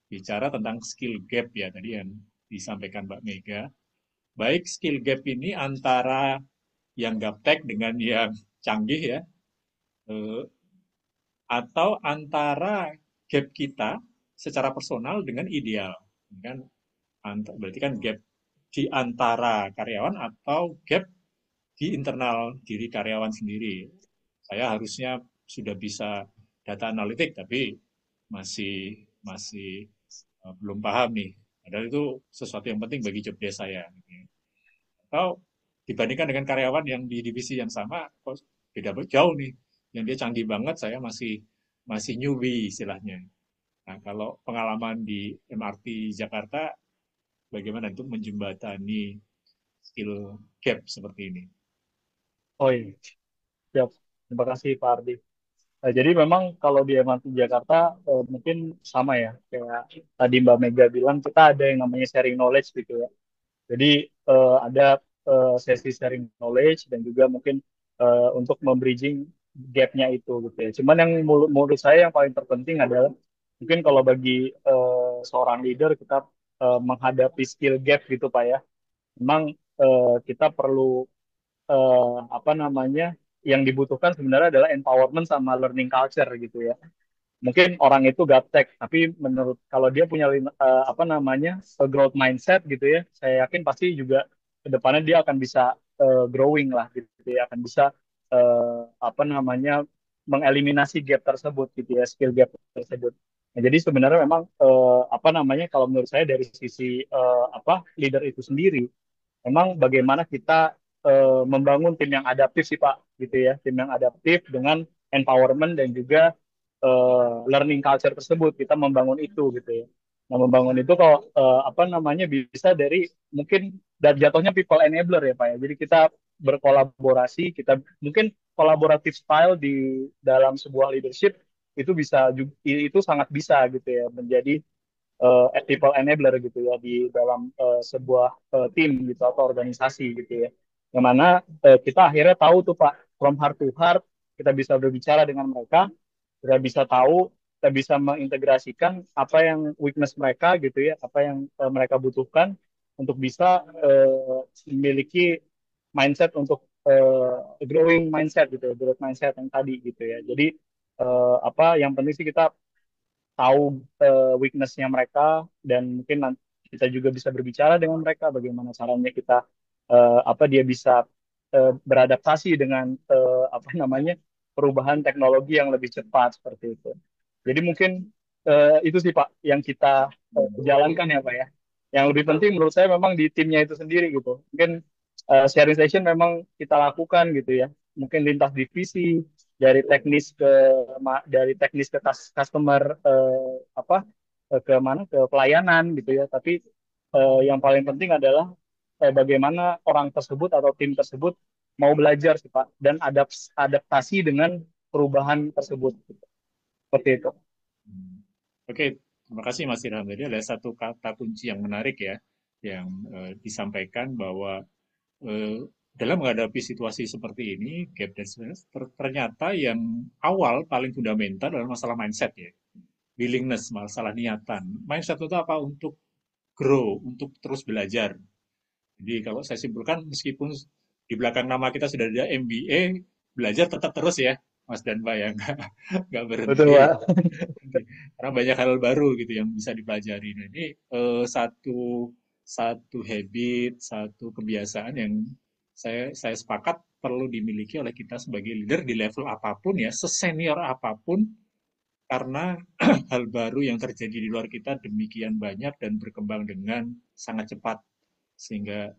bicara tentang skill gap ya tadi yang disampaikan Mbak Mega. Baik skill gap ini antara yang gaptek dengan yang canggih ya, atau antara gap kita secara personal dengan ideal. Kan berarti kan gap di antara karyawan atau gap di internal diri karyawan sendiri. Saya harusnya sudah bisa data analitik tapi masih masih belum paham nih. Padahal itu sesuatu yang penting bagi job desk saya. Atau dibandingkan dengan karyawan yang di divisi yang sama, kok beda jauh nih. Yang dia canggih banget, saya masih newbie istilahnya. Nah, kalau pengalaman di MRT Jakarta, bagaimana untuk menjembatani skill gap seperti ini? Oh iya, siap. Terima kasih Pak Ardi. Jadi memang kalau di MRT Jakarta mungkin sama ya, kayak tadi Mbak Mega bilang kita ada yang namanya sharing knowledge gitu ya. Jadi ada sesi sharing knowledge dan juga mungkin untuk membridging gap-nya itu gitu ya. Cuman yang menurut saya yang paling terpenting adalah mungkin kalau bagi seorang leader kita menghadapi skill gap gitu Pak ya. Memang kita perlu apa namanya yang dibutuhkan sebenarnya adalah empowerment sama learning culture gitu ya. Mungkin orang itu gaptek, tapi menurut kalau dia punya apa namanya growth mindset gitu ya, saya yakin pasti juga ke depannya dia akan bisa growing lah gitu ya, akan bisa apa namanya mengeliminasi gap tersebut gitu ya, skill gap tersebut. Nah, jadi sebenarnya memang apa namanya kalau menurut saya dari sisi apa leader itu sendiri memang bagaimana kita membangun tim yang adaptif sih Pak, gitu ya, tim yang adaptif dengan empowerment dan juga learning culture tersebut kita membangun itu gitu ya. Nah membangun itu kalau apa namanya bisa dari mungkin dan jatuhnya people enabler ya Pak ya. Jadi kita berkolaborasi, kita mungkin kolaboratif style di dalam sebuah leadership itu bisa itu sangat bisa gitu ya menjadi people enabler gitu ya di dalam sebuah tim gitu atau organisasi gitu ya. Yang mana kita akhirnya tahu tuh Pak from heart to heart kita bisa berbicara dengan mereka, kita bisa tahu, kita bisa mengintegrasikan apa yang weakness mereka gitu ya, apa yang mereka butuhkan untuk bisa memiliki mindset untuk growing mindset gitu ya, growth mindset yang tadi gitu ya. Jadi apa yang penting sih kita tahu weakness-nya mereka dan mungkin nanti kita juga bisa berbicara dengan mereka bagaimana caranya kita apa dia bisa beradaptasi dengan apa namanya perubahan teknologi yang lebih cepat seperti itu. Jadi mungkin itu sih Pak yang kita jalankan ya Pak ya. Yang lebih penting menurut saya memang di timnya itu sendiri gitu. Mungkin sharing session memang kita lakukan gitu ya. Mungkin lintas divisi dari teknis ke customer apa ke mana ke pelayanan gitu ya. Tapi yang paling penting adalah bagaimana orang tersebut atau tim tersebut mau belajar sih Pak dan adaptasi dengan perubahan tersebut. Seperti itu. Oke, terima kasih Mas Irham. Jadi ada satu kata kunci yang menarik ya, yang disampaikan bahwa eh, dalam menghadapi situasi seperti ini, gap dan stress, ternyata yang awal paling fundamental adalah masalah mindset ya, willingness, masalah niatan. Mindset itu apa? Untuk grow, untuk terus belajar. Jadi kalau saya simpulkan, meskipun di belakang nama kita sudah ada MBA, belajar tetap terus ya, Mas dan Mbak ya, nggak Betul berhenti. Pak. Karena banyak hal baru gitu yang bisa dipelajari. Nah, ini satu satu habit, satu kebiasaan yang saya sepakat perlu dimiliki oleh kita sebagai leader di level apapun ya, sesenior apapun, karena hal baru yang terjadi di luar kita demikian banyak dan berkembang dengan sangat cepat, sehingga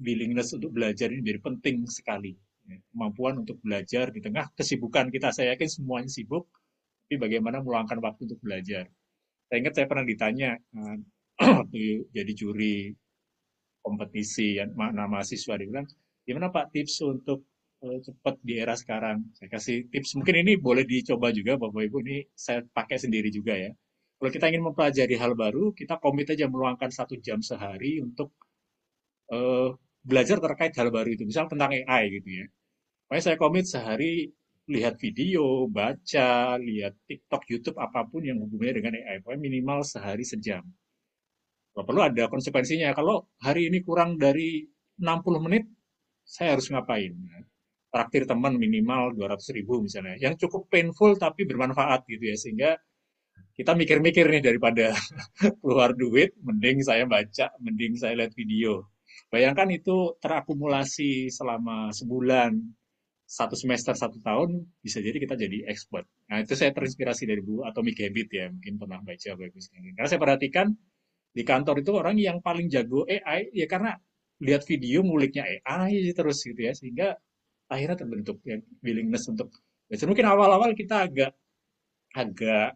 willingness untuk belajar ini menjadi penting sekali. Ya, kemampuan untuk belajar di tengah kesibukan kita, saya yakin semuanya sibuk, tapi bagaimana meluangkan waktu untuk belajar. Saya ingat saya pernah ditanya waktu jadi juri kompetisi mana mahasiswa, dia bilang, gimana Pak tips untuk cepat di era sekarang? Saya kasih tips, mungkin ini boleh dicoba juga Bapak Ibu, ini saya pakai sendiri juga ya. Kalau kita ingin mempelajari hal baru, kita komit aja meluangkan 1 jam sehari untuk eh, belajar terkait hal baru itu, misal tentang AI gitu ya. Makanya saya komit sehari lihat video, baca, lihat TikTok, YouTube, apapun yang hubungannya dengan AI. Pokoknya minimal sehari sejam. Kalau perlu ada konsekuensinya. Kalau hari ini kurang dari 60 menit, saya harus ngapain? Traktir teman minimal 200.000 misalnya. Yang cukup painful tapi bermanfaat gitu ya. Sehingga kita mikir-mikir nih daripada keluar duit, mending saya baca, mending saya lihat video. Bayangkan itu terakumulasi selama sebulan, 1 semester, 1 tahun, bisa jadi kita jadi expert. Nah, itu saya terinspirasi dari buku Atomic Habit ya, mungkin pernah baca bagus. Karena saya perhatikan di kantor itu orang yang paling jago AI, ya karena lihat video nguliknya AI terus gitu ya, sehingga akhirnya terbentuk ya willingness untuk belajar. Mungkin awal-awal kita agak agak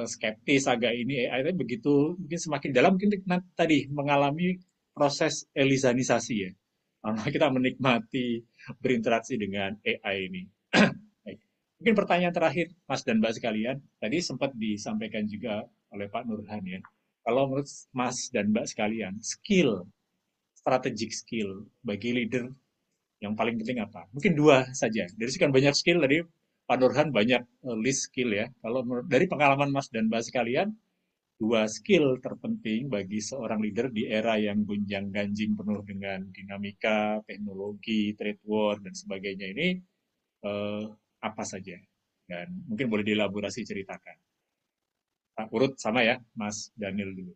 skeptis, agak ini AI, tapi begitu mungkin semakin dalam mungkin tadi mengalami proses elizanisasi ya. Karena kita menikmati berinteraksi dengan AI ini. Baik. Mungkin pertanyaan terakhir, Mas dan Mbak sekalian. Tadi sempat disampaikan juga oleh Pak Nurhan ya. Kalau menurut Mas dan Mbak sekalian, skill, strategic skill bagi leader yang paling penting apa? Mungkin 2 saja. Dari sekian banyak skill tadi, Pak Nurhan banyak list skill ya. Kalau dari pengalaman Mas dan Mbak sekalian, 2 skill terpenting bagi seorang leader di era yang gonjang-ganjing penuh dengan dinamika, teknologi, trade war, dan sebagainya ini apa saja? Dan mungkin boleh dielaborasi ceritakan. Pak urut sama ya, Mas Daniel dulu.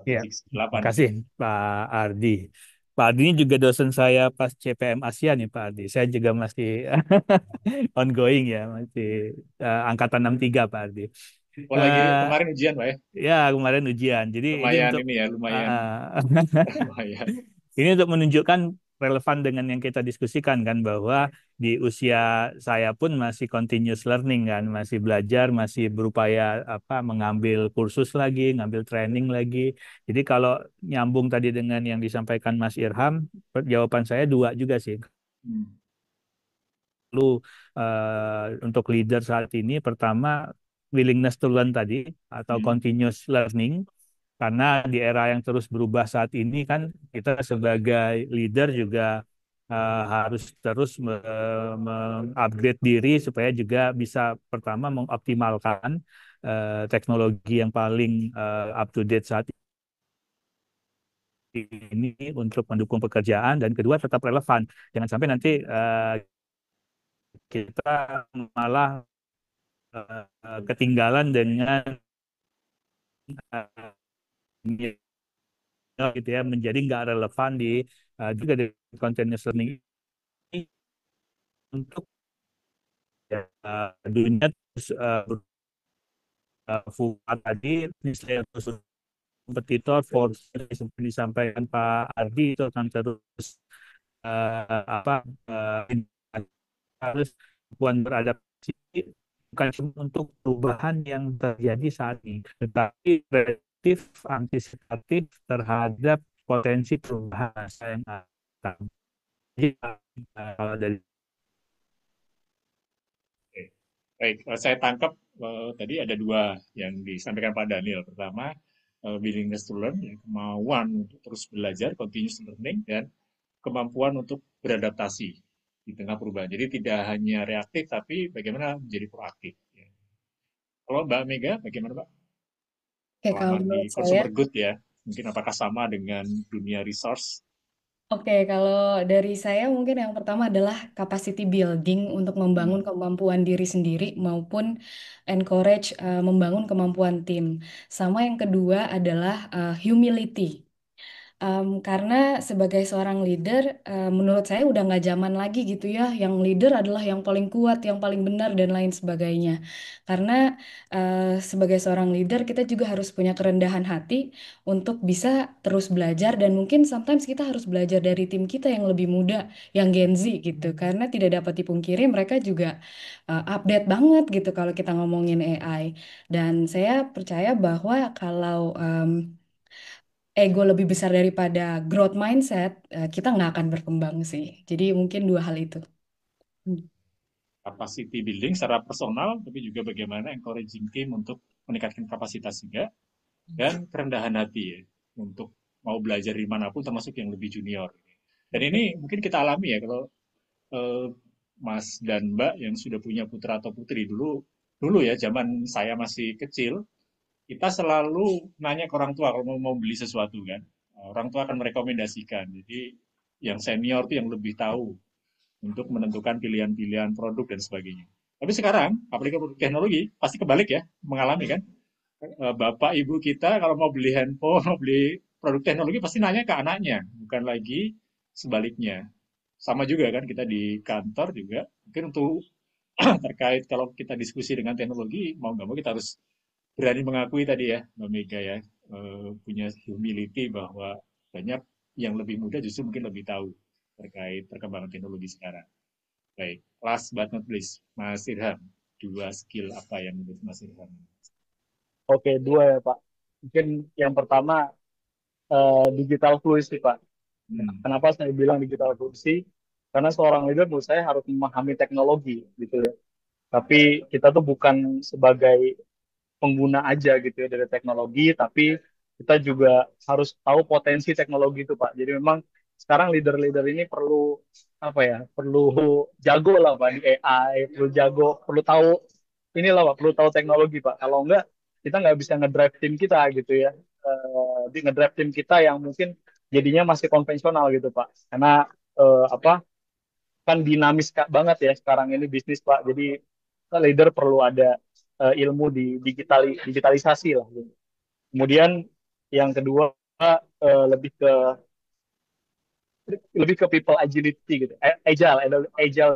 Ya, Strategik skill apa nih? makasih Pak Ardi. Pak Ardi ini juga dosen saya pas CPM Asia nih Pak Ardi. Saya juga masih ongoing ya, masih angkatan 63 Pak Ardi. Oh lagi Eh, kemarin ujian Pak ya? ya kemarin ujian. Jadi ini Lumayan untuk ini ya, lumayan. Lumayan. ini untuk menunjukkan relevan dengan yang kita diskusikan kan bahwa di usia saya pun masih continuous learning kan, masih belajar, masih berupaya apa mengambil kursus lagi, ngambil training lagi. Jadi kalau nyambung tadi dengan yang disampaikan Mas Irham, jawaban saya 2 juga sih. Hmm. Untuk leader saat ini pertama willingness to learn tadi atau Hmm. continuous learning karena di era yang terus berubah saat ini kan kita sebagai leader juga harus terus mengupgrade diri supaya juga bisa pertama mengoptimalkan teknologi yang paling up to date saat ini untuk mendukung pekerjaan dan kedua tetap relevan. Jangan sampai nanti kita malah ketinggalan dengan gitu ya menjadi nggak relevan di juga di continuous learning ini untuk dunia terus full tadi misalnya terus kompetitor force seperti disampaikan Pak Ardi itu akan terus apa harus kemampuan beradaptasi bukan cuma untuk perubahan yang terjadi saat ini, tetapi reaktif antisipatif terhadap potensi perubahan yang akan. Jadi, kalau dari Baik, saya tangkap tadi ada dua yang disampaikan Pak Daniel. Pertama, willingness to learn, ya, kemauan untuk terus belajar, continuous learning, dan kemampuan untuk beradaptasi di tengah perubahan. Jadi tidak hanya reaktif, tapi bagaimana menjadi proaktif. Ya. Kalau Mbak Mega, bagaimana Mbak? Oke, kalau Selama di menurut saya, consumer good ya, mungkin apakah sama dengan dunia resource? oke, kalau dari saya mungkin yang pertama adalah capacity building untuk membangun Hmm. kemampuan diri sendiri maupun encourage membangun kemampuan tim. Sama yang kedua adalah humility. Karena sebagai seorang leader, menurut saya udah nggak zaman lagi gitu ya, yang leader adalah yang paling kuat, yang paling benar dan lain sebagainya. Karena sebagai seorang leader kita juga harus punya kerendahan hati untuk bisa terus belajar dan mungkin sometimes kita harus belajar dari tim kita yang lebih muda, yang Gen Z gitu. Karena tidak dapat dipungkiri mereka juga update banget gitu kalau kita ngomongin AI. Dan saya percaya bahwa kalau ego lebih besar daripada growth mindset, kita nggak akan berkembang sih. Jadi mungkin dua hal itu. Hmm. Capacity building secara personal, tapi juga bagaimana encouraging tim untuk meningkatkan kapasitas juga, dan kerendahan hati ya, untuk mau belajar di manapun termasuk yang lebih junior. Dan ini mungkin kita alami ya kalau eh, Mas dan Mbak yang sudah punya putra atau putri dulu dulu ya zaman saya masih kecil kita selalu nanya ke orang tua kalau mau beli sesuatu kan. Orang tua akan merekomendasikan. Jadi yang senior tuh yang lebih tahu untuk menentukan pilihan-pilihan produk dan sebagainya. Tapi sekarang apalagi produk teknologi pasti kebalik ya, mengalami kan. Bapak ibu kita kalau mau beli handphone, mau beli produk teknologi pasti nanya ke anaknya, bukan lagi sebaliknya. Sama juga kan kita di kantor juga, mungkin untuk terkait kalau kita diskusi dengan teknologi, mau nggak mau kita harus berani mengakui tadi ya, Mbak Mega ya, punya humility bahwa banyak yang lebih muda justru mungkin lebih tahu terkait perkembangan teknologi sekarang. Baik, last but not least, Mas Irham, dua skill apa yang menurut Mas Irham? Oke, dua ya Pak. Mungkin yang pertama digital fluency Pak. Hmm. Kenapa saya bilang digital fluency? Karena seorang leader menurut saya harus memahami teknologi gitu ya. Tapi kita tuh bukan sebagai pengguna aja gitu ya dari teknologi, tapi kita juga harus tahu potensi teknologi itu Pak. Jadi memang sekarang leader-leader ini perlu apa ya? Perlu jago lah Pak di AI, perlu jago, perlu tahu inilah Pak, perlu tahu teknologi Pak. Kalau enggak kita nggak bisa ngedrive tim kita gitu ya. Di ngedrive tim kita yang mungkin jadinya masih konvensional gitu Pak. Karena apa kan dinamis banget ya sekarang ini bisnis Pak. Jadi leader perlu ada ilmu di digitalisasi lah. Gitu. Kemudian yang kedua lebih ke people agility gitu, agile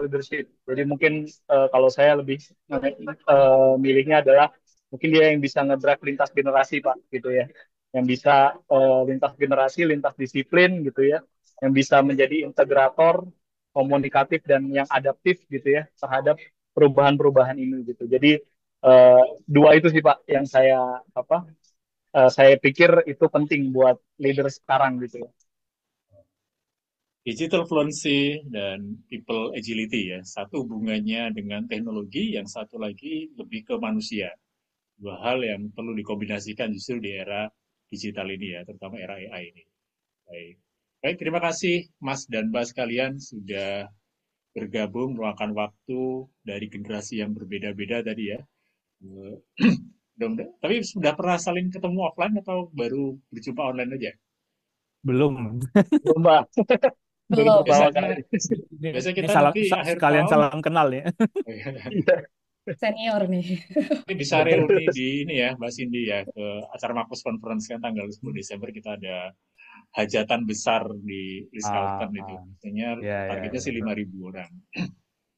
leadership. Jadi mungkin kalau saya lebih milihnya adalah mungkin dia yang bisa ngedrive lintas generasi Pak gitu ya, yang bisa lintas generasi, lintas disiplin gitu ya, yang bisa menjadi integrator, komunikatif dan yang adaptif gitu ya terhadap perubahan-perubahan ini gitu. Jadi dua itu sih Pak yang saya pikir itu penting buat leader sekarang gitu ya. Digital fluency dan people agility ya. Satu hubungannya dengan teknologi, yang satu lagi lebih ke manusia. Dua hal yang perlu dikombinasikan justru di era digital ini ya, terutama era AI ini. Baik. Baik, terima kasih Mas dan Mbak sekalian sudah bergabung meluangkan waktu dari generasi yang berbeda-beda tadi ya. Tapi sudah pernah saling ketemu offline atau baru berjumpa online aja? belum. Lomba baru Belum. pertama Biasanya, kali. biasanya Ini kita salam nanti akhir sekalian tahun salam kenal ya. Iya. Senior nih. ini bisa reuni di ini ya, Mbak Cindy ya, ke acara Markus Conference kan tanggal 10 Desember kita ada hajatan besar di Ritz Ah, Carlton itu. ah. Biasanya Ya, ya, targetnya ya. sih 5.000 orang.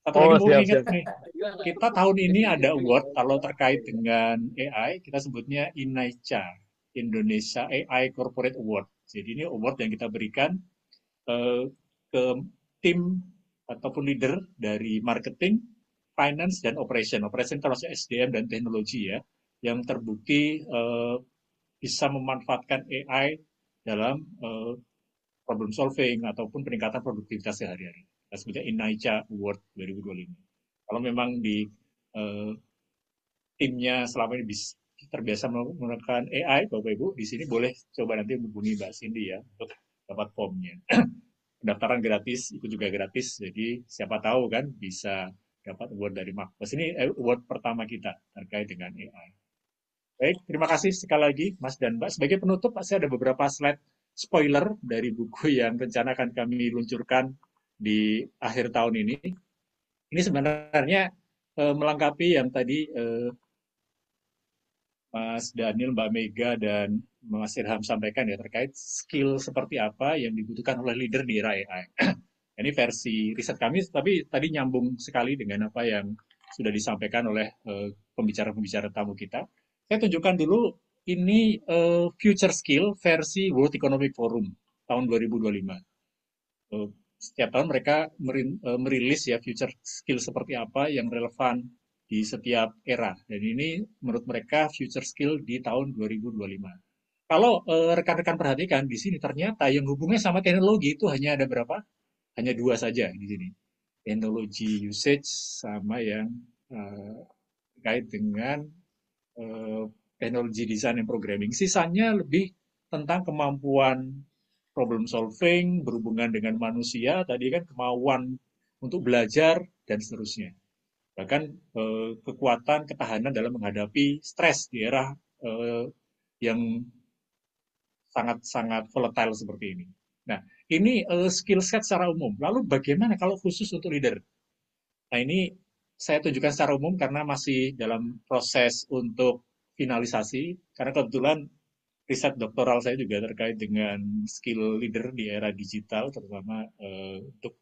Satu lagi Oh mau siap ingat siap. nih, kita tahun ini ada award kalau terkait dengan AI, kita sebutnya Inaicha. Indonesia AI Corporate Award. Jadi ini award yang kita berikan ke tim ataupun leader dari marketing, finance, dan operation. Operation termasuk SDM dan teknologi ya, yang terbukti bisa memanfaatkan AI dalam problem solving ataupun peningkatan produktivitas sehari-hari. Kita sebutnya INAICA Award 2025. Kalau memang di timnya selama ini terbiasa menggunakan AI, Bapak Ibu, di sini boleh coba nanti menghubungi Mbak Cindy ya untuk dapat formnya. Pendaftaran gratis, ikut juga gratis, jadi siapa tahu kan bisa dapat award dari Makpos. Ini award pertama kita terkait dengan AI. Baik, terima kasih sekali lagi Mas dan Mbak. Sebagai penutup, saya ada beberapa slide spoiler dari buku yang rencana akan kami luncurkan di akhir tahun ini. Ini sebenarnya melengkapi yang tadi Mas Daniel, Mbak Mega, dan Mas Irham sampaikan ya terkait skill seperti apa yang dibutuhkan oleh leader di era AI. Ini versi riset kami, tapi tadi nyambung sekali dengan apa yang sudah disampaikan oleh pembicara-pembicara tamu kita. Saya tunjukkan dulu ini future skill versi World Economic Forum tahun 2025. Setiap tahun mereka merilis ya future skill seperti apa yang relevan di setiap era. Dan ini menurut mereka future skill di tahun 2025. Kalau rekan-rekan perhatikan di sini ternyata yang hubungannya sama teknologi itu hanya ada berapa? Hanya 2 saja di sini. Teknologi usage sama yang terkait dengan teknologi design and programming. Sisanya lebih tentang kemampuan problem solving, berhubungan dengan manusia, tadi kan kemauan untuk belajar, dan seterusnya. Bahkan kekuatan ketahanan dalam menghadapi stres di era yang sangat-sangat volatile seperti ini. Nah, ini skill set secara umum. Lalu bagaimana kalau khusus untuk leader? Nah, ini saya tunjukkan secara umum karena masih dalam proses untuk finalisasi, karena kebetulan riset doktoral saya juga terkait dengan skill leader di era digital, terutama untuk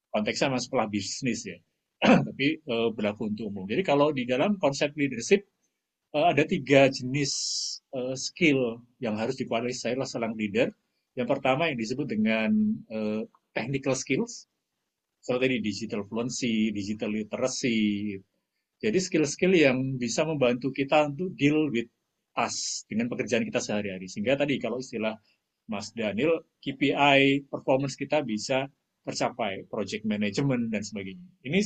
konteksnya masih setelah bisnis ya. Tapi berlaku untuk umum. Jadi kalau di dalam konsep leadership ada 3 jenis skill yang harus dikuasai oleh seorang leader. Yang pertama yang disebut dengan technical skills, seperti digital fluency, digital literacy. Jadi skill-skill yang bisa membantu kita untuk deal with task dengan pekerjaan kita sehari-hari. Sehingga tadi kalau istilah Mas Daniel, KPI performance kita bisa tercapai, project management dan sebagainya. Ini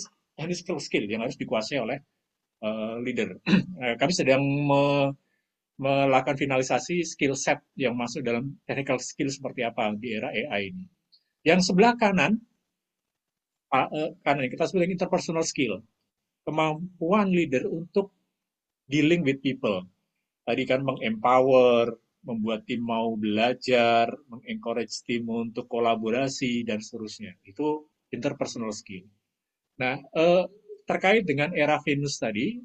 skill yang harus dikuasai oleh leader. Kami sedang melakukan finalisasi skill set yang masuk dalam technical skill seperti apa di era AI ini. Yang sebelah kanan kita sebut interpersonal skill, kemampuan leader untuk dealing with people. Tadi kan mengempower, membuat tim mau belajar, mengencourage tim untuk kolaborasi dan seterusnya. Itu interpersonal skill. Nah, terkait dengan era Venus tadi,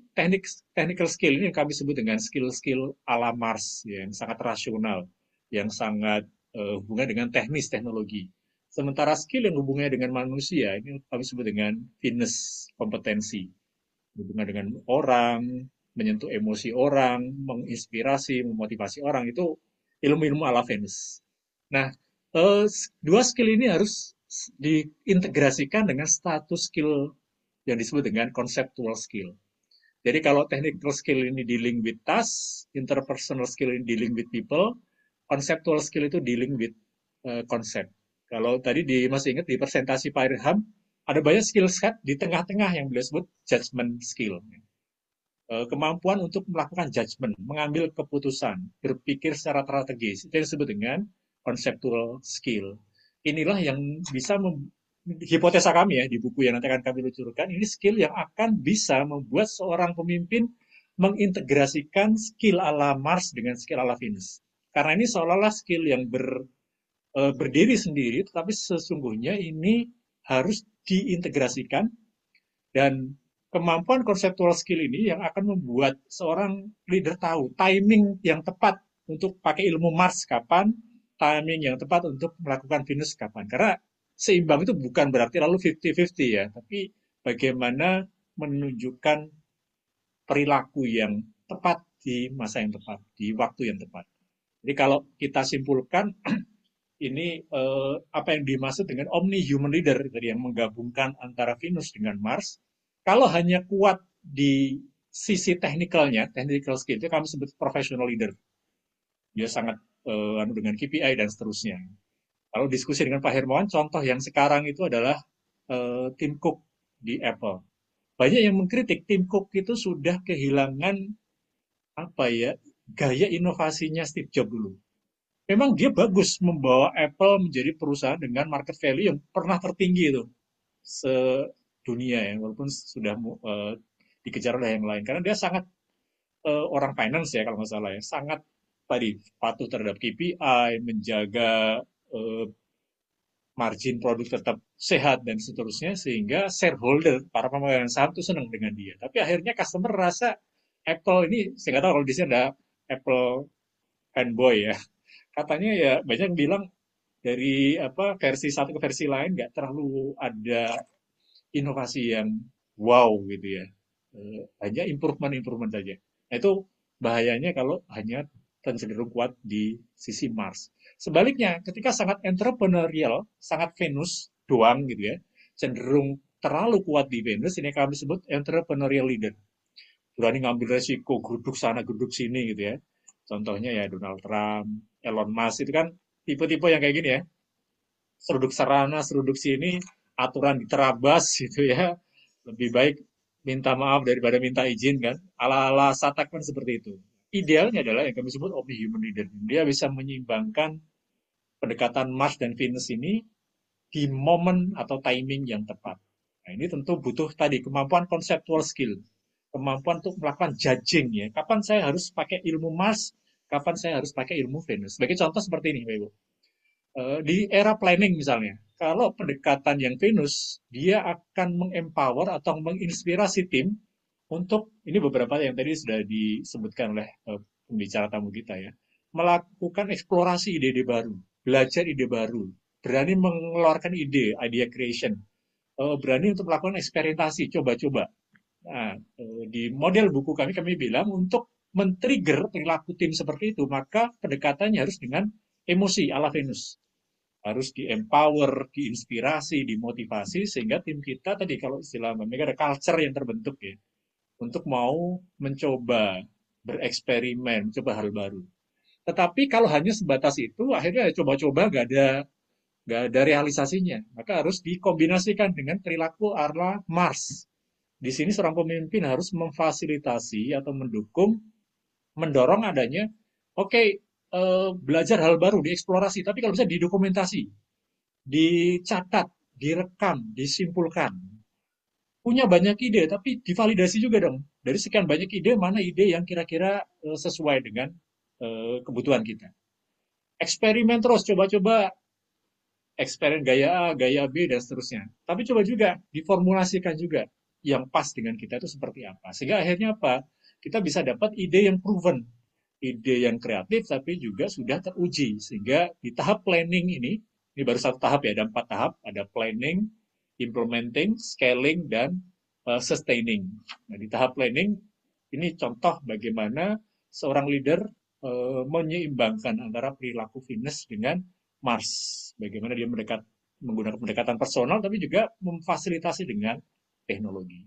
technical skill ini yang kami sebut dengan skill-skill ala Mars, yang sangat rasional, yang sangat hubungan dengan teknis teknologi. Sementara skill yang hubungannya dengan manusia, ini kami sebut dengan Venus kompetensi. Hubungan dengan orang, menyentuh emosi orang, menginspirasi, memotivasi orang, itu ilmu-ilmu ala Venus. Nah, 2 skill ini harus diintegrasikan dengan status skill yang disebut dengan conceptual skill. Jadi kalau technical skill ini dealing with task, interpersonal skill ini dealing with people, conceptual skill itu dealing with konsep. Kalau tadi masih ingat di presentasi Pak Irham, ada banyak skill set di tengah-tengah yang beliau sebut judgment skill. Kemampuan untuk melakukan judgment, mengambil keputusan, berpikir secara strategis, itu yang disebut dengan conceptual skill. Inilah yang bisa hipotesa kami ya di buku yang nanti akan kami luncurkan, ini skill yang akan bisa membuat seorang pemimpin mengintegrasikan skill ala Mars dengan skill ala Venus. Karena ini seolah-olah skill yang berdiri sendiri, tetapi sesungguhnya ini harus diintegrasikan, dan kemampuan konseptual skill ini yang akan membuat seorang leader tahu timing yang tepat untuk pakai ilmu Mars kapan, timing yang tepat untuk melakukan Venus kapan. Karena seimbang itu bukan berarti lalu 50-50 ya, tapi bagaimana menunjukkan perilaku yang tepat di masa yang tepat, di waktu yang tepat. Jadi kalau kita simpulkan ini apa yang dimaksud dengan omni human leader tadi yang menggabungkan antara Venus dengan Mars. Kalau hanya kuat di sisi teknikalnya, technical skill itu kami sebut professional leader. Dia sangat dengan KPI dan seterusnya. Kalau diskusi dengan Pak Hermawan, contoh yang sekarang itu adalah Tim Cook di Apple. Banyak yang mengkritik Tim Cook itu sudah kehilangan apa ya gaya inovasinya Steve Jobs dulu. Memang dia bagus membawa Apple menjadi perusahaan dengan market value yang pernah tertinggi itu sedunia ya, walaupun sudah dikejar oleh yang lain. Karena dia sangat orang finance ya kalau nggak salah ya, sangat tadi patuh terhadap KPI, menjaga margin produk tetap sehat dan seterusnya, sehingga shareholder, para pemegang saham itu senang dengan dia. Tapi akhirnya customer rasa Apple ini, saya nggak tahu kalau di sini ada Apple fanboy ya. Katanya ya banyak yang bilang dari apa versi satu ke versi lain nggak terlalu ada inovasi yang wow gitu ya. Hanya improvement saja. Nah, itu bahayanya kalau hanya cenderung kuat di sisi Mars. Sebaliknya, ketika sangat entrepreneurial, sangat Venus doang gitu ya, cenderung terlalu kuat di Venus, ini kami sebut entrepreneurial leader. Berani ngambil resiko, geruduk sana, geruduk sini gitu ya. Contohnya ya Donald Trump, Elon Musk, itu kan tipe-tipe yang kayak gini ya. Seruduk sarana, seruduk sini, aturan diterabas gitu ya. Lebih baik minta maaf daripada minta izin kan. Ala-ala Satak kan seperti itu. Idealnya adalah yang kami sebut omni-human leader. Dia bisa menyeimbangkan pendekatan Mars dan Venus ini di momen atau timing yang tepat. Nah, ini tentu butuh tadi kemampuan conceptual skill, kemampuan untuk melakukan judging ya. Kapan saya harus pakai ilmu Mars, kapan saya harus pakai ilmu Venus. Sebagai contoh seperti ini, Pak Ibu. Di era planning misalnya, kalau pendekatan yang Venus, dia akan mengempower atau menginspirasi tim untuk, ini beberapa yang tadi sudah disebutkan oleh pembicara tamu kita ya, melakukan eksplorasi ide-ide baru, belajar ide baru, berani mengeluarkan ide, idea creation, berani untuk melakukan eksperimentasi, coba-coba. Nah, di model buku kami bilang untuk men-trigger perilaku tim seperti itu, maka pendekatannya harus dengan emosi ala Venus. Harus di-empower, diinspirasi, dimotivasi, sehingga tim kita tadi kalau istilah mereka ada culture yang terbentuk ya, untuk mau mencoba, bereksperimen, coba hal baru. Tetapi kalau hanya sebatas itu, akhirnya coba-coba nggak ada realisasinya. Maka harus dikombinasikan dengan perilaku ala Mars. Di sini seorang pemimpin harus memfasilitasi atau mendorong adanya, oke, belajar hal baru, dieksplorasi, tapi kalau bisa didokumentasi, dicatat, direkam, disimpulkan. Punya banyak ide, tapi divalidasi juga dong. Dari sekian banyak ide, mana ide yang kira-kira sesuai dengan kebutuhan kita. Eksperimen terus, coba-coba eksperimen gaya A, gaya B, dan seterusnya. Tapi coba juga diformulasikan juga yang pas dengan kita itu seperti apa. Sehingga akhirnya apa? Kita bisa dapat ide yang proven, ide yang kreatif, tapi juga sudah teruji. Sehingga di tahap planning ini baru satu tahap ya, ada 4 tahap. Ada planning, implementing, scaling, dan sustaining. Nah, di tahap planning, ini contoh bagaimana seorang leader menyeimbangkan antara perilaku Venus dengan Mars. Bagaimana dia menggunakan pendekatan personal, tapi juga memfasilitasi dengan teknologi.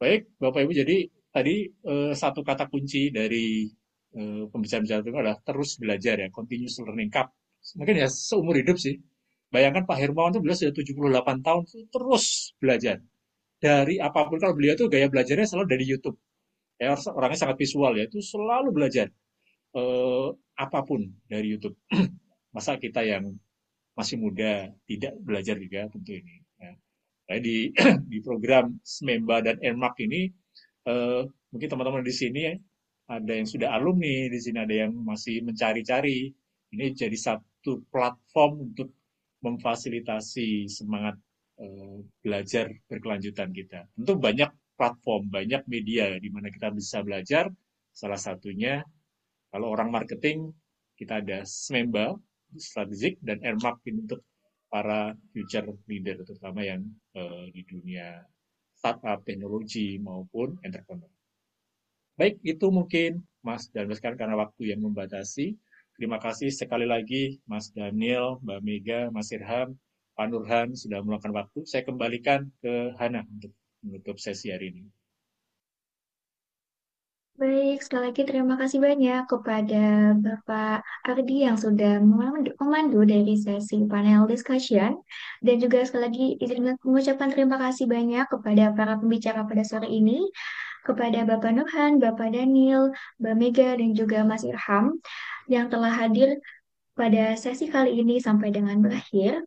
Baik, Bapak Ibu, jadi tadi satu kata kunci dari pembicaraan itu adalah terus belajar ya, continuous learning. Mungkin ya seumur hidup sih. Bayangkan Pak Hermawan itu beliau sudah 78 tahun terus belajar. Dari apapun, kalau beliau itu gaya belajarnya selalu dari YouTube. Ya, orangnya sangat visual ya, itu selalu belajar apapun dari YouTube. Masa kita yang masih muda tidak belajar juga tentu ini. Ya. Di program SMEMBA dan NMAK ini, mungkin teman-teman di sini ada yang sudah alumni, di sini ada yang masih mencari-cari. Ini jadi satu platform untuk memfasilitasi semangat belajar berkelanjutan kita. Tentu banyak platform, banyak media di mana kita bisa belajar. Salah satunya, kalau orang marketing, kita ada SMEMBA, strategik, dan NMAK untuk para future leader, terutama yang di dunia startup, teknologi, maupun entrepreneur. Baik, itu mungkin Mas dan Rizkan karena waktu yang membatasi. Terima kasih sekali lagi Mas Daniel, Mbak Mega, Mas Irham, Pak Nurhan sudah meluangkan waktu. Saya kembalikan ke Hana untuk menutup sesi hari ini. Baik, sekali lagi terima kasih banyak kepada Bapak Ardi yang sudah memandu dari sesi panel discussion. Dan juga sekali lagi izin mengucapkan terima kasih banyak kepada para pembicara pada sore ini, kepada Bapak Nurhan, Bapak Daniel, Mbak Mega, dan juga Mas Irham yang telah hadir pada sesi kali ini sampai dengan berakhir.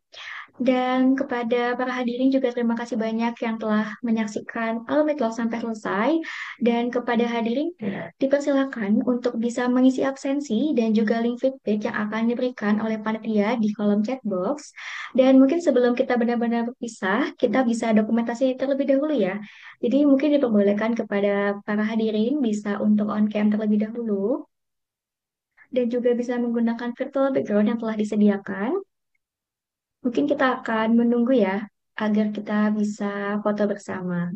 Dan kepada para hadirin juga terima kasih banyak yang telah menyaksikan Alumni Talk sampai selesai. Dan kepada hadirin dipersilakan untuk bisa mengisi absensi dan juga link feedback yang akan diberikan oleh panitia di kolom chat box. Dan mungkin sebelum kita benar-benar berpisah, kita bisa dokumentasi terlebih dahulu ya. Jadi mungkin diperbolehkan kepada para hadirin bisa untuk on cam terlebih dahulu dan juga bisa menggunakan virtual background yang telah disediakan. Mungkin kita akan menunggu ya, agar kita bisa foto bersama.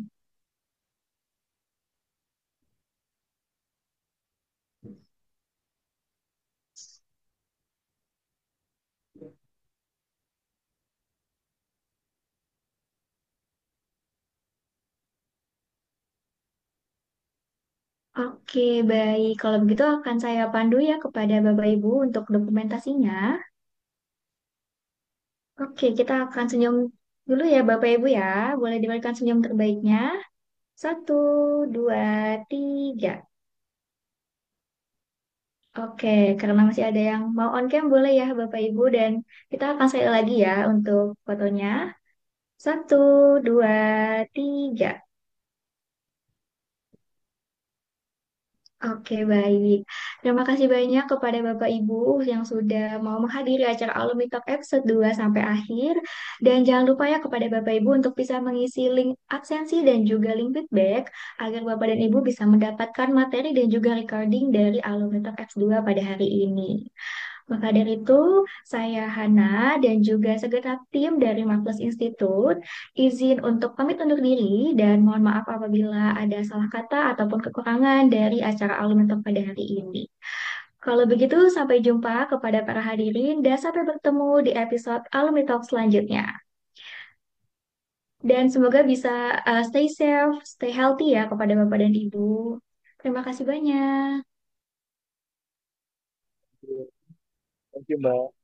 Oke, baik. Kalau begitu akan saya pandu ya kepada Bapak Ibu untuk dokumentasinya. Oke, kita akan senyum dulu ya Bapak Ibu ya. Boleh diberikan senyum terbaiknya. Satu, dua, tiga. Oke, karena masih ada yang mau on cam boleh ya Bapak Ibu dan kita akan sekali lagi ya untuk fotonya. Satu, dua, tiga. Oke, baik. Terima kasih banyak kepada Bapak Ibu yang sudah mau menghadiri acara Alumni Talk episode 2 sampai akhir. Dan jangan lupa ya kepada Bapak Ibu untuk bisa mengisi link absensi dan juga link feedback agar Bapak dan Ibu bisa mendapatkan materi dan juga recording dari Alumni Talk X2 pada hari ini. Maka dari itu, saya Hana dan juga segenap tim dari Maples Institute izin untuk pamit undur diri dan mohon maaf apabila ada salah kata ataupun kekurangan dari acara Alumni Talk pada hari ini. Kalau begitu, sampai jumpa kepada para hadirin dan sampai bertemu di episode Alumni Talk selanjutnya. Dan semoga bisa stay safe, stay healthy ya kepada Bapak dan Ibu. Terima kasih banyak. Thank you, Mbak.